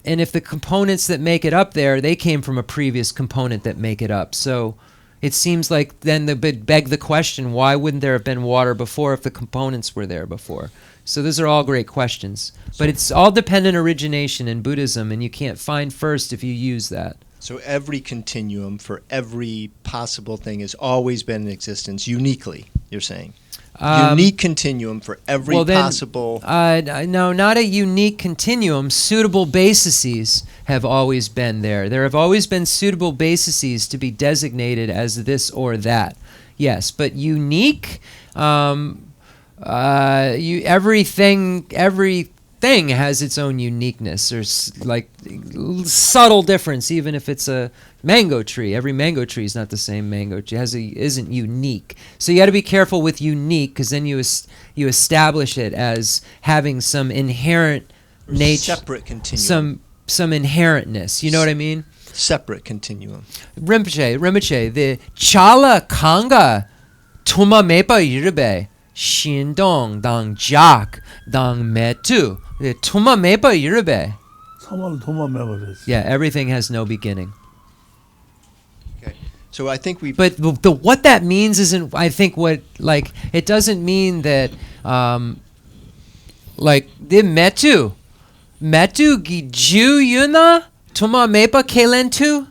and if the components that make it up there, they came from a previous component that make it up. So it seems like then beg the question, why wouldn't there have been water before if the components were there before? So those are all great questions. But it's all dependent origination in Buddhism, and you can't find first if you use that. So every continuum for every possible thing has always been in existence uniquely, you're saying? Unique continuum for every possible... No, not a unique continuum. Suitable bases have always been there. There have always been suitable bases to be designated as this or that. Yes, but unique... Everything has its own uniqueness. There's like subtle difference, even if it's a mango tree. Every mango tree is not the same mango tree. Isn't unique. So you got to be careful with unique, because then you establish it as having some inherent nature, separate continuum. some inherentness. You know what I mean? Separate continuum. Rinpoche, the chala kanga tuma mepa yirbe, shindong dang jak dang metu, the tuma mepa yirbe. 사말 도마 매버렸어. Yeah, everything has no beginning. Okay. So I think we. But what that means isn't, I think, what, like, it doesn't mean that, like, the metu gi ju yuna tuma mepa kelentu.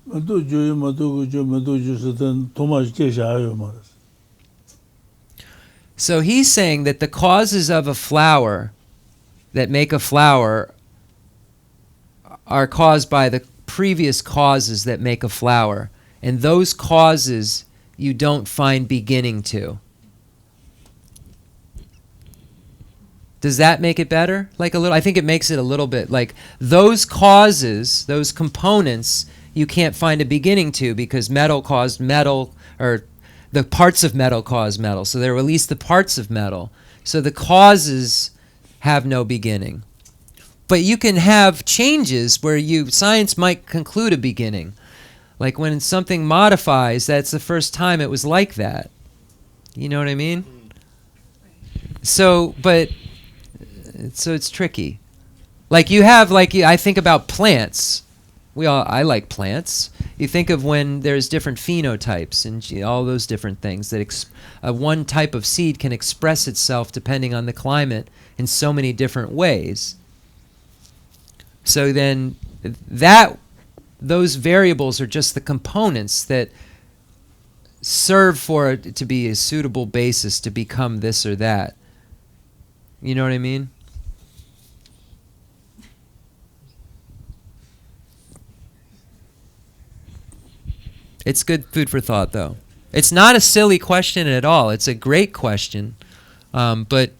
마도 주요 마도 그저 마도 주스던 도마 제샤요 말았어. So he's saying that the causes of a flower that make a flower are caused by the previous causes that make a flower. And those causes you don't find beginning to. Does that make it better? Like a little, I think it makes it a little bit like those causes, those components, you can't find a beginning to because metal caused metal, or the parts of metal cause metal. So they release the parts of metal. So the causes have no beginning. But you can have changes where science might conclude a beginning. Like when something modifies, that's the first time it was like that. You know what I mean? So it's tricky. Like you have, I think about plants. I like plants. You think of when there's different phenotypes and all those different things that one type of seed can express itself depending on the climate in so many different ways. So then those variables are just the components that serve for it to be a suitable basis to become this or that. You know what I mean? It's good food for thought, though. It's not a silly question at all. It's a great question. But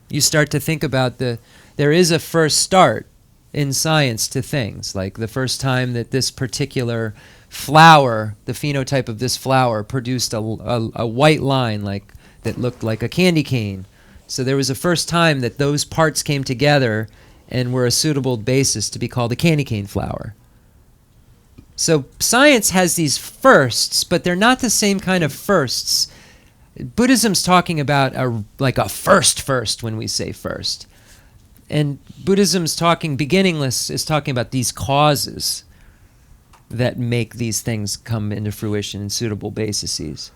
you start to think about there is a first start in science to things, like the first time that this particular flower, the phenotype of this flower, produced a white line that looked like a candy cane. So there was a first time that those parts came together and were a suitable basis to be called a candy cane flower. So science has these firsts, but they're not the same kind of firsts. Buddhism's talking about a first when we say first. And Buddhism's talking, beginningless is talking about these causes that make these things come into fruition in suitable bases.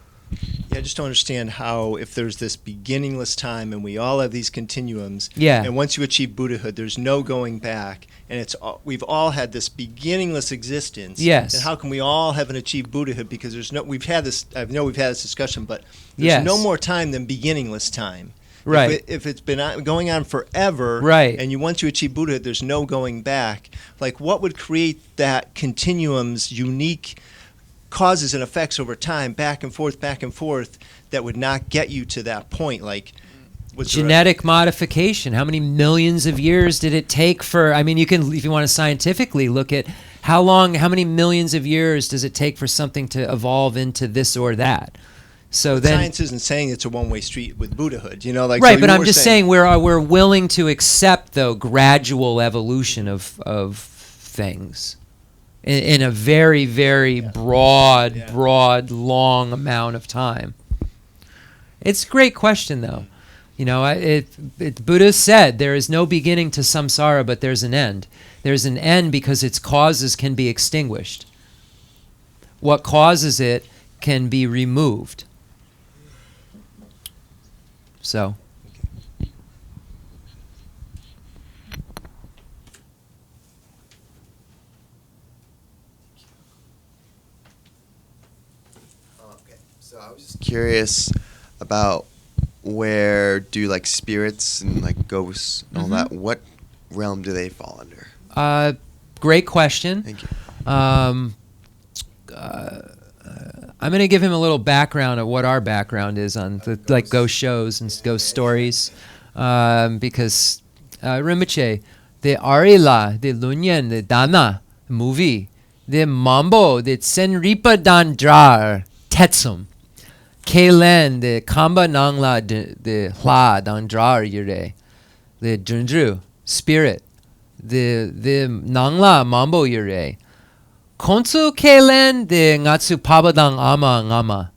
Yeah, I just don't understand how, if there's this beginningless time and we all have these continuums, Yeah. and once you achieve Buddhahood, there's no going back, and we've all had this beginningless existence. Yes. And how can we all have achieved Buddhahood? Because we've had this discussion, but there's Yes. no more time than beginningless time. Right. If it's been going on forever, Right. and once you achieve Buddhahood, there's no going back. Like, what would create that continuum's unique causes and effects over time, back and forth, that would not get you to that point? Like, Genetic modification. How many millions of years did it take for, you can, if you want to scientifically look at how many millions of years does it take for something to evolve into this or that? So then, science isn't saying it's a one-way street with Buddhahood, Right, so but I'm just saying we're willing to accept the gradual evolution of things in a very, very broad, long amount of time. It's a great question, though. Buddha said there is no beginning to samsara, but there's an end. There's an end because its causes can be extinguished. What causes it can be removed. So. Okay, so I was just curious about where do spirits and ghosts and all that, what realm do they fall under? Great question. Thank you. I'm going to give him a little background of what our background is on the ghost shows and ghost stories, because Rinpoche, the Arila, the Lunyen, the Dana movie, the Mambo, the Tsenripa Dandrar Tetsum, Kelen, the Kamba Nangla, the Hla Dandrar Yure, the Junju spirit, the nangla mambo yure. Khonsu kelen de ngatsu pabadang ama ngama.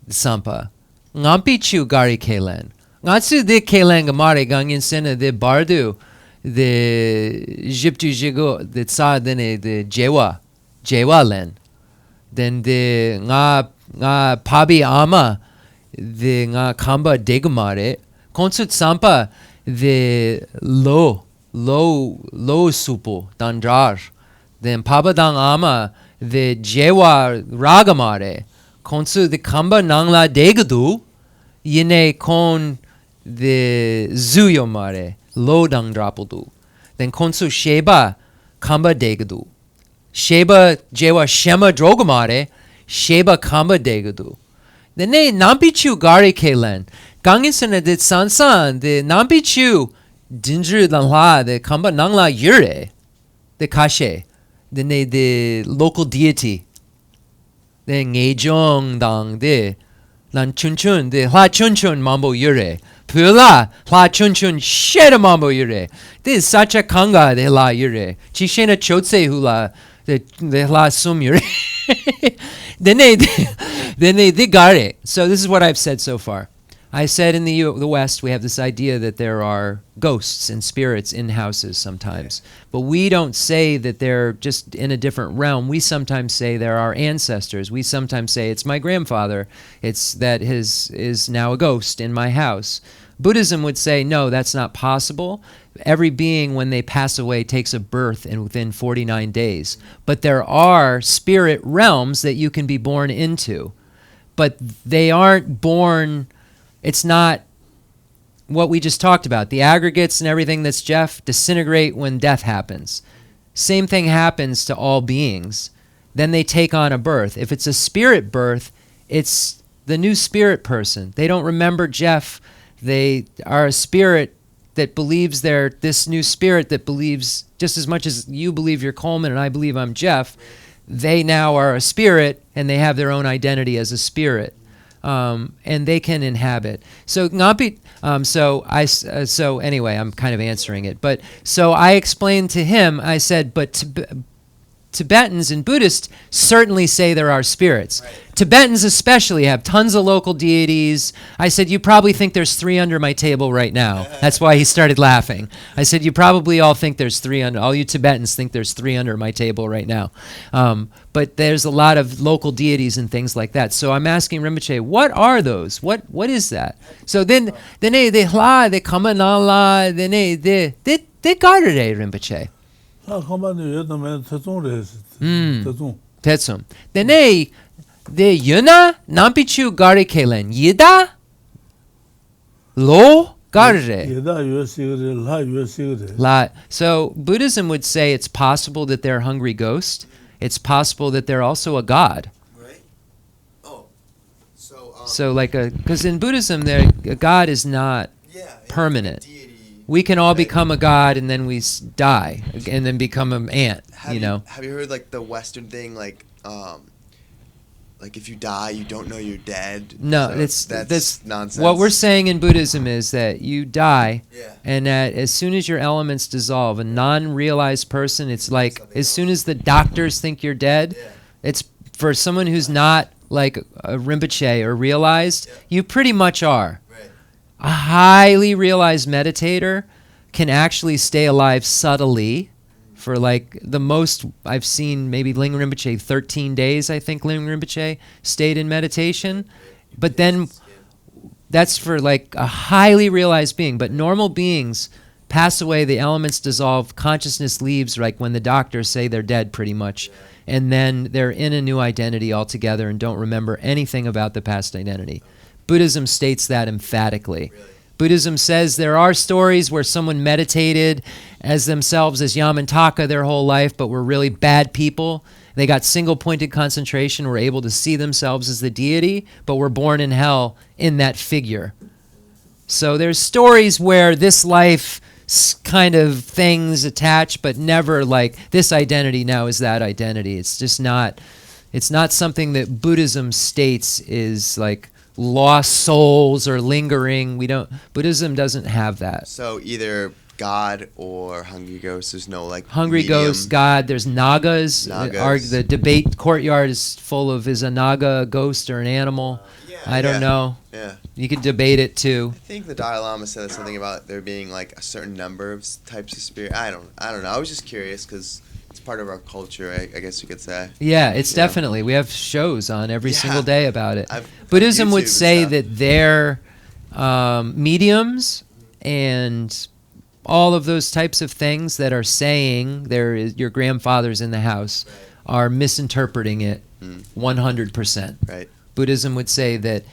Sampa. Ngampi chu gari kelen. Ngatsu de kelen gamare gangin sena de bardu. The jiptu jigo the tsa dene the jewa len. Then the nga pabi ama the nga kamba degamare. Khonsu sampa the lo supo dandrar. Then pabadang ama the jewa ragamare. Khonsu the kamba nangla degadu yine kon the zuyo mare lo dang drapudu. Then khonsu sheba kamba degadu. Sheba jewa shema drogamare sheba kamba degadu. Then ne nampichu gari kelen gangisana de sansan the nampichu dinjru danla the kamba nangla yure the kashe then the local deity the ngejong dang de lan chunchun the hla chunchun mambo yure pula hla chunchun sheda mambo yure this sacha kanga de la yure chishena chotse hula the hla sum yure then they got it. So this is what I've said so far. I said in the West we have this idea that there are ghosts and spirits in houses sometimes. But we don't say that they're just in a different realm. We sometimes say they're our ancestors. We sometimes say it's my grandfather. It's that is now a ghost in my house. Buddhism would say, no, that's not possible. Every being, when they pass away, takes a birth within 49 days. But there are spirit realms that you can be born into. But they aren't born, it's not what we just talked about. The aggregates and everything that's Jeff disintegrate when death happens. Same thing happens to all beings. Then they take on a birth. If it's a spirit birth, it's the new spirit person. They don't remember Jeff. They are a spirit that believes they're this new spirit that believes just as much as you believe you're Coleman and I believe I'm Jeff. They now are a spirit and they have their own identity as a spirit, and they can inhabit. So so anyway, I'm kind of answering it. But so I explained to him. I said, but Tibetans and Buddhists certainly say there are spirits. Right. Tibetans especially have tons of local deities. I said, you probably think there's 3 under my table right now. That's why he started laughing. I said, you probably all think there's 3 under, all you Tibetans think there's 3 under my table right now. But there's a lot of local deities and things like that. So I'm asking Rinpoche, what are those? What is that? So then they come nala, they guarded Rinpoche. Tetsum. Then the yuna nampichu gari kelen yida lo gare. So Buddhism would say it's possible that they're hungry ghosts. It's possible that they're also a god. Right. Oh. So like because in Buddhism a god is not permanent. We can all become a god and then we die and then become an ant, Have you heard like the Western thing, like if you die, you don't know you're dead? No, so that's nonsense. What we're saying in Buddhism is that you die, and that as soon as your elements dissolve, a non-realized person, it's like as soon as the doctors think you're dead, it's for someone who's not like a Rinpoche or realized, you pretty much are. A highly realized meditator can actually stay alive subtly for like the most I've seen, maybe Ling Rinpoche, 13 days, I think Ling Rinpoche stayed in meditation. But then that's for like a highly realized being. But normal beings pass away, the elements dissolve, consciousness leaves like when the doctors say they're dead pretty much. And then they're in a new identity altogether and don't remember anything about the past identity. Buddhism states that emphatically. Really? Buddhism says there are stories where someone meditated as themselves as Yamantaka their whole life, but were really bad people. They got single-pointed concentration, were able to see themselves as the deity, but were born in hell in that figure. So there's stories where this life kind of things attach, but never like this identity now is that identity. It's just not, it's not something that Buddhism states is like lost souls or lingering. Buddhism doesn't have that. So either God or hungry ghost. There's no like Hungry medium. ghost, God. There's Nagas. The debate courtyard is full of, is a Naga a ghost or an animal? I don't know. Yeah. You could debate it too. I think the Dalai Lama said something about there being like a certain number of types of spirit. I don't know. I was just curious because it's part of our culture, I guess you could say. Yeah, it's You know? definitely. We have shows on every Yeah. single day about it. I've- Buddhism YouTube would and say stuff. that their mediums and all of those types of things that are saying there is your grandfather's in the house are misinterpreting it 100%. Right. Buddhism would say that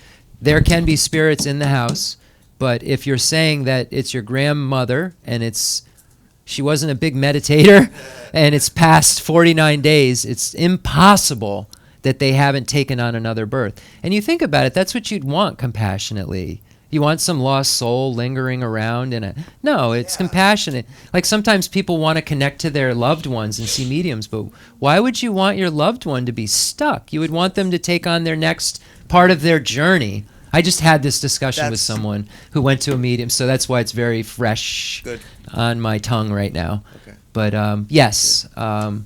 there can be spirits in the house, but if you're saying that it's your grandmother and she wasn't a big meditator and it's past 49 days, it's impossible that they haven't taken on another birth. And you think about it, that's what you'd want compassionately. You want some lost soul lingering around no, it's compassionate. Like sometimes people want to connect to their loved ones and see mediums, but why would you want your loved one to be stuck? You would want them to take on their next part of their journey. I just had this discussion with someone who went to a medium, so that's why it's very fresh on my tongue right now. Okay. But yes, and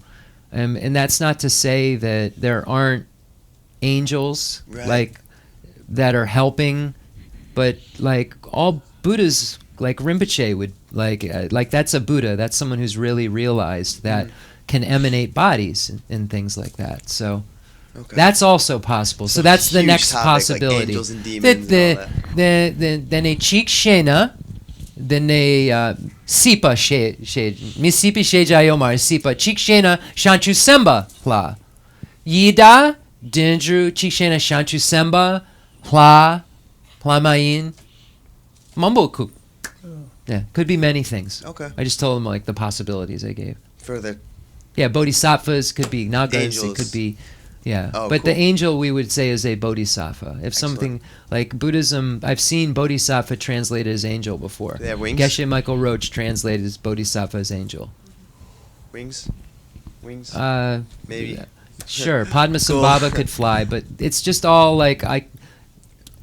that's not to say that there aren't angels like that are helping, but like all Buddhas, like Rinpoche would like that's a Buddha. That's someone who's really realized that can emanate bodies and things like that. So. Okay. That's also possible. So that's the Huge next topic, possibility. Like angels and demons and all that. Then a chik shena, then a sipa she mi sipi sheja yomar sipa chik shena shanchu semba hla. Yida dindru chik shena shanchu semba hla mayin mumboku. Yeah, could be many things. Okay. I just told them like the possibilities I gave. Further. Yeah, bodhisattvas could be nagas. Angels. It could be. Yeah, Oh, but cool. the angel we would say is a bodhisattva. If something like Buddhism, I've seen bodhisattva translated as angel before. They have wings? Geshe Michael Roach translated as bodhisattva as angel. Wings? Maybe. Sure, Padmasambhava could fly, but it's just all like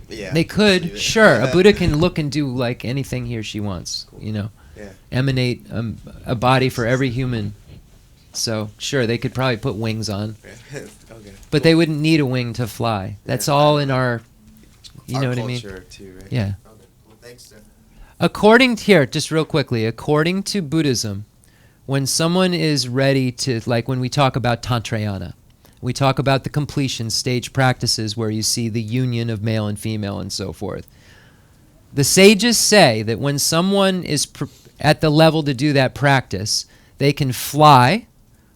Yeah. they could, Leave it. sure. A Buddha can look and do like anything he or she wants, Yeah. emanate a body for every human. So sure, they could probably put wings on. Okay. But they wouldn't need a wing to fly. That's all in our, you know what I mean? Culture too, right? Yeah. Okay. Well, thanks, Tim. According to Buddhism, when someone is ready to, like when we talk about Tantrayana, we talk about the completion stage practices where you see the union of male and female and so forth. The sages say that when someone is at the level to do that practice, they can fly,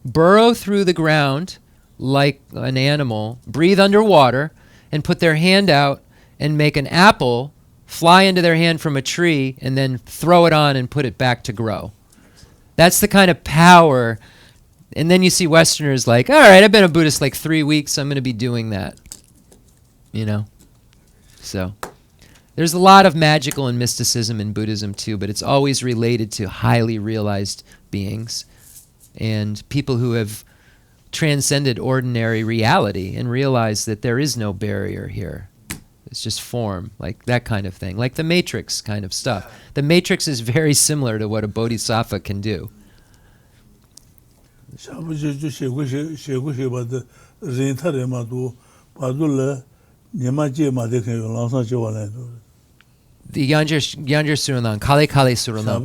burrow through the ground like an animal, breathe underwater, and put their hand out and make an apple fly into their hand from a tree and then throw it on and put it back to grow. That's the kind of power. And then you see Westerners like, all right, I've been a Buddhist like 3 weeks, I'm going to be doing that. So there's a lot of magical and mysticism in Buddhism too, but it's always related to highly realized beings and people who have transcended ordinary reality and realized that there is no barrier here. It's just form, like that kind of thing, like the Matrix kind of stuff. The Matrix is very similar to what a bodhisattva can do. The Yanjer Surunan, Kale Kale Surunan.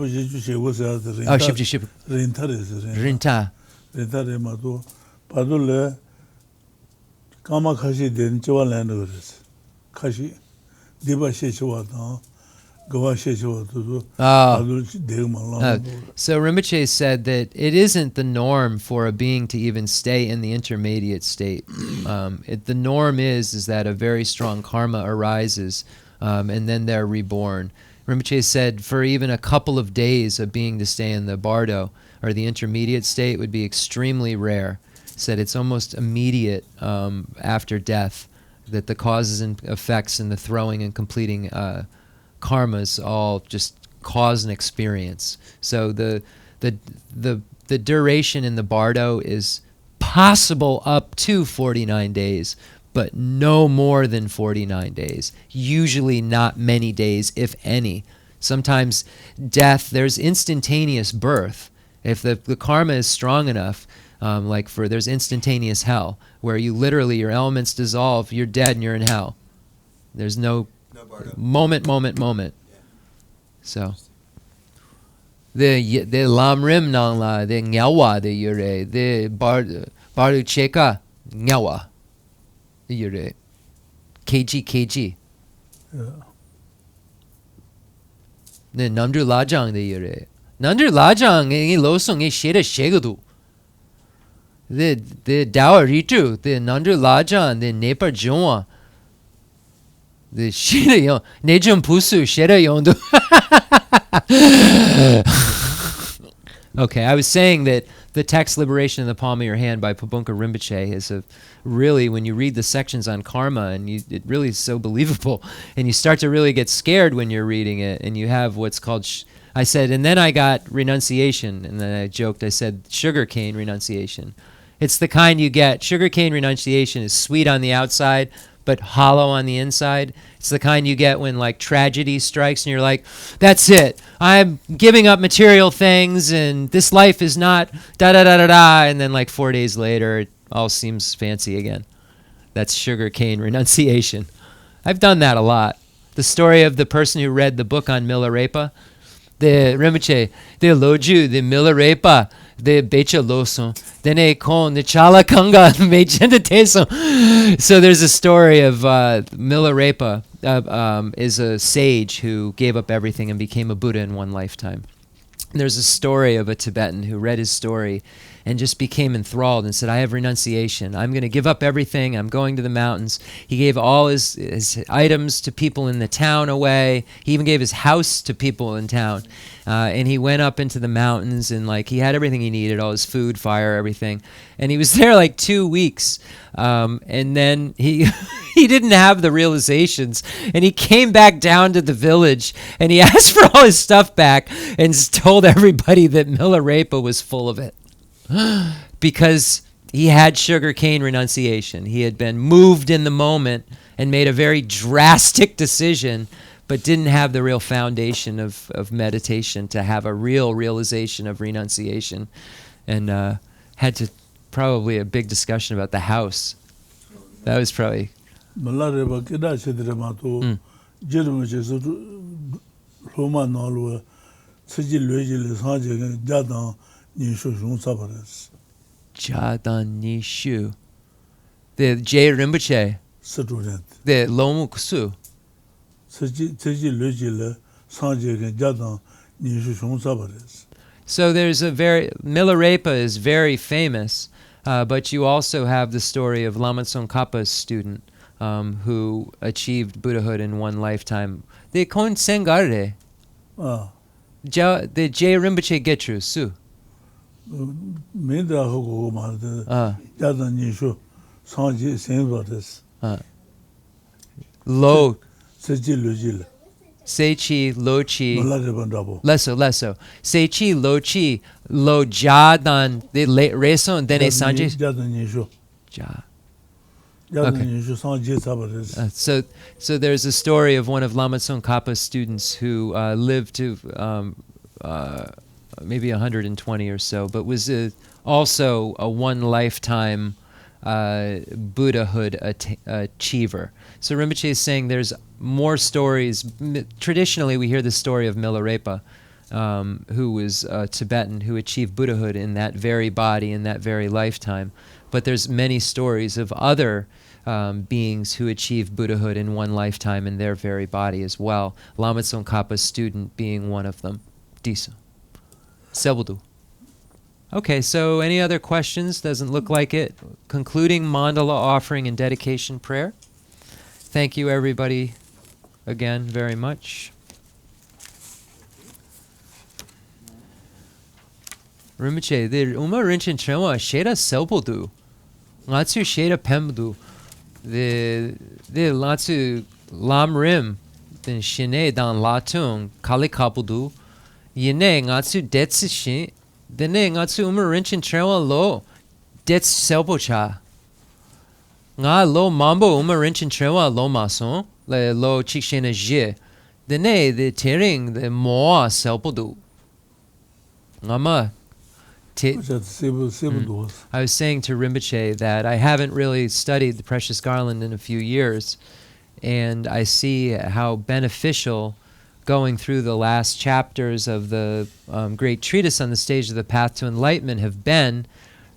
Oh, Shibji Shib. Rinta. Padule Kama Kashi didn't Chivaland Kashi Diba Shechiwata, Gawa Shechiwata, So Rinpoche said that it isn't the norm for a being to even stay in the intermediate state. The norm is that a very strong karma arises and then they're reborn. Rinpoche said for even a couple of days a being to stay in the bardo or the intermediate state would be extremely rare. Said it's almost immediate after death that the causes and effects and the throwing and completing karmas all just cause an experience. So the duration in the bardo is possible up to 49 days, but no more than 49 days. Usually not many days, if any. Sometimes death, there's instantaneous birth. If the karma is strong enough, there's instantaneous hell, where you literally, your elements dissolve, you're dead and you're in hell. There's no moment. So, the Lamrim nang la, the nyawa de yure, the baru cheka nyawa yure, kg. Yeah. The Nandru Lajang de yure. Nandru Lajang e losong e sheda shegadu. The Dawa Ritu, the Nandru Lajang, the Nepa Jongwa. The sheda yon nejum pusu sheda yondu. Okay, I was saying that the text Liberation in the Palm of Your Hand by Pabunka Rinpoche is really, when you read the sections on karma, and it really is so believable, and you start to really get scared when you're reading it, and you have what's called, I said, and then I got renunciation, and then I joked, I said sugarcane renunciation. It's the kind you get. Sugarcane renunciation is sweet on the outside, but hollow on the inside. It's the kind you get when tragedy strikes and you're like, that's it. I'm giving up material things and this life is not da-da-da-da-da. And then 4 days later, it all seems fancy again. That's sugarcane renunciation. I've done that a lot. The story of the person who read the book on Milarepa, the Rinpoche, the Loju, the Milarepa, the Becha Loson, Dene Kon, the Chala Kanga, Teso. So there's a story of Milarepa is a sage who gave up everything and became a Buddha in one lifetime. And there's a story of a Tibetan who read his story and just became enthralled and said, I have renunciation. I'm going to give up everything. I'm going to the mountains. He gave all his items to people in the town away. He even gave his house to people in town. And he went up into the mountains and he had everything he needed, all his food, fire, everything. And he was there 2 weeks. And then he he didn't have the realizations. And he came back down to the village and he asked for all his stuff back and told everybody that Milarepa was full of it. Because he had sugarcane renunciation. He had been moved in the moment and made a very drastic decision, but didn't have the real foundation of meditation to have a real realization of renunciation. And had to probably a big discussion about the house. That was probably... Jadan Nishu. The J. Rinpoche. The Lomu Kusu. So there's Milarepa is very famous, but you also have the story of Lama Tsongkhapa's student who achieved Buddhahood in one lifetime. The Kon Sengare. The J. Rinpoche Getru, Su. Lo. Seichi, Lochi, Leso. Seichi, Lochi, Lo Jadan, the Reson, Dene Sanjis. Ja. Okay. So there's a story of one of Lama Tsongkhapa's students who lived to maybe 120 or so, but was also a one lifetime Buddhahood achiever. So Rinpoche is saying there's more stories. Traditionally, we hear the story of Milarepa, who was Tibetan, who achieved Buddhahood in that very body, in that very lifetime. But there's many stories of other beings who achieved Buddhahood in one lifetime in their very body as well. Lama Tsongkhapa's student being one of them. Disa. Sebudu. Okay, so any other questions? Doesn't look like it. Concluding mandala offering and dedication prayer. Thank you, everybody, again, very much. Rinpoche, the Uma Rinchen Chenmo Sheda Sebudu. Latsu Sheda Pemdu. The Latsu Lamrim. Then Shine Dan Latung Kali Kabudu. Yine Ngatsu Detsi Dene Ngatsu Uma Rinchen Chenmo Lo Det Selbocha. Nga lo mambo Uma Rinchen Chenmo Lo Mason. Le Lo Chikshena Je. the ne the tering the mo selpodu. Ngama. I was saying to Rinpoche that I haven't really studied the Precious Garland in a few years, and I see how beneficial going through the last chapters of the great treatise on the stage of the path to enlightenment have been,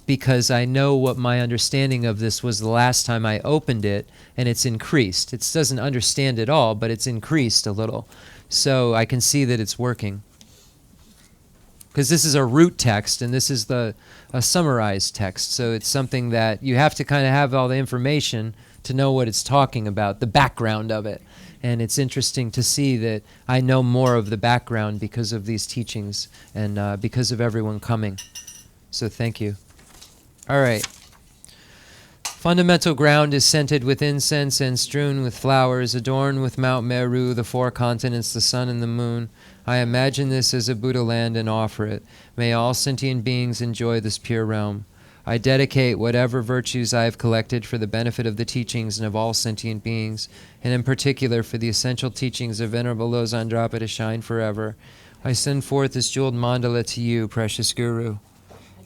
because I know what my understanding of this was the last time I opened it, and it's increased. It doesn't understand it all, but it's increased a little. So I can see that it's working. Because this is a root text, and this is a summarized text, so it's something that you have to kind of have all the information to know what it's talking about, the background of it. And it's interesting to see that I know more of the background because of these teachings and because of everyone coming. So thank you. All right. Fundamental ground is scented with incense and strewn with flowers, adorned with Mount Meru, the four continents, the sun and the moon. I imagine this as a Buddha land and offer it. May all sentient beings enjoy this pure realm. I dedicate whatever virtues I have collected for the benefit of the teachings and of all sentient beings, and in particular for the essential teachings of Venerable Losang Drakpa to shine forever. I send forth this jeweled mandala to you, precious Guru.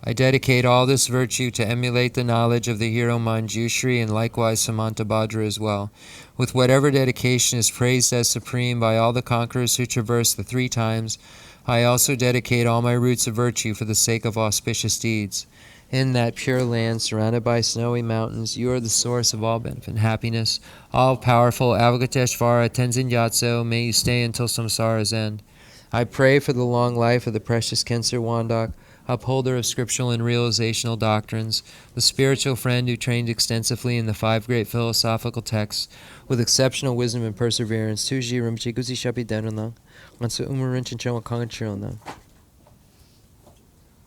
I dedicate all this virtue to emulate the knowledge of the hero Manjushri and likewise Samantabhadra as well. With whatever dedication is praised as supreme by all the conquerors who traverse the 3 times, I also dedicate all my roots of virtue for the sake of auspicious deeds. In that pure land surrounded by snowy mountains, you are the source of all benefit and happiness. All-powerful Avalokiteshvara Tenzin Gyatso, may you stay until samsara's end. I pray for the long life of the precious Khensur Wandak, upholder of scriptural and realizational doctrines, the spiritual friend who trained extensively in the 5 great philosophical texts, with exceptional wisdom and perseverance. Tuji Rinpoche Guzi Shapi Denunang, Mansu Umurin Chenmo Kongan Chironang.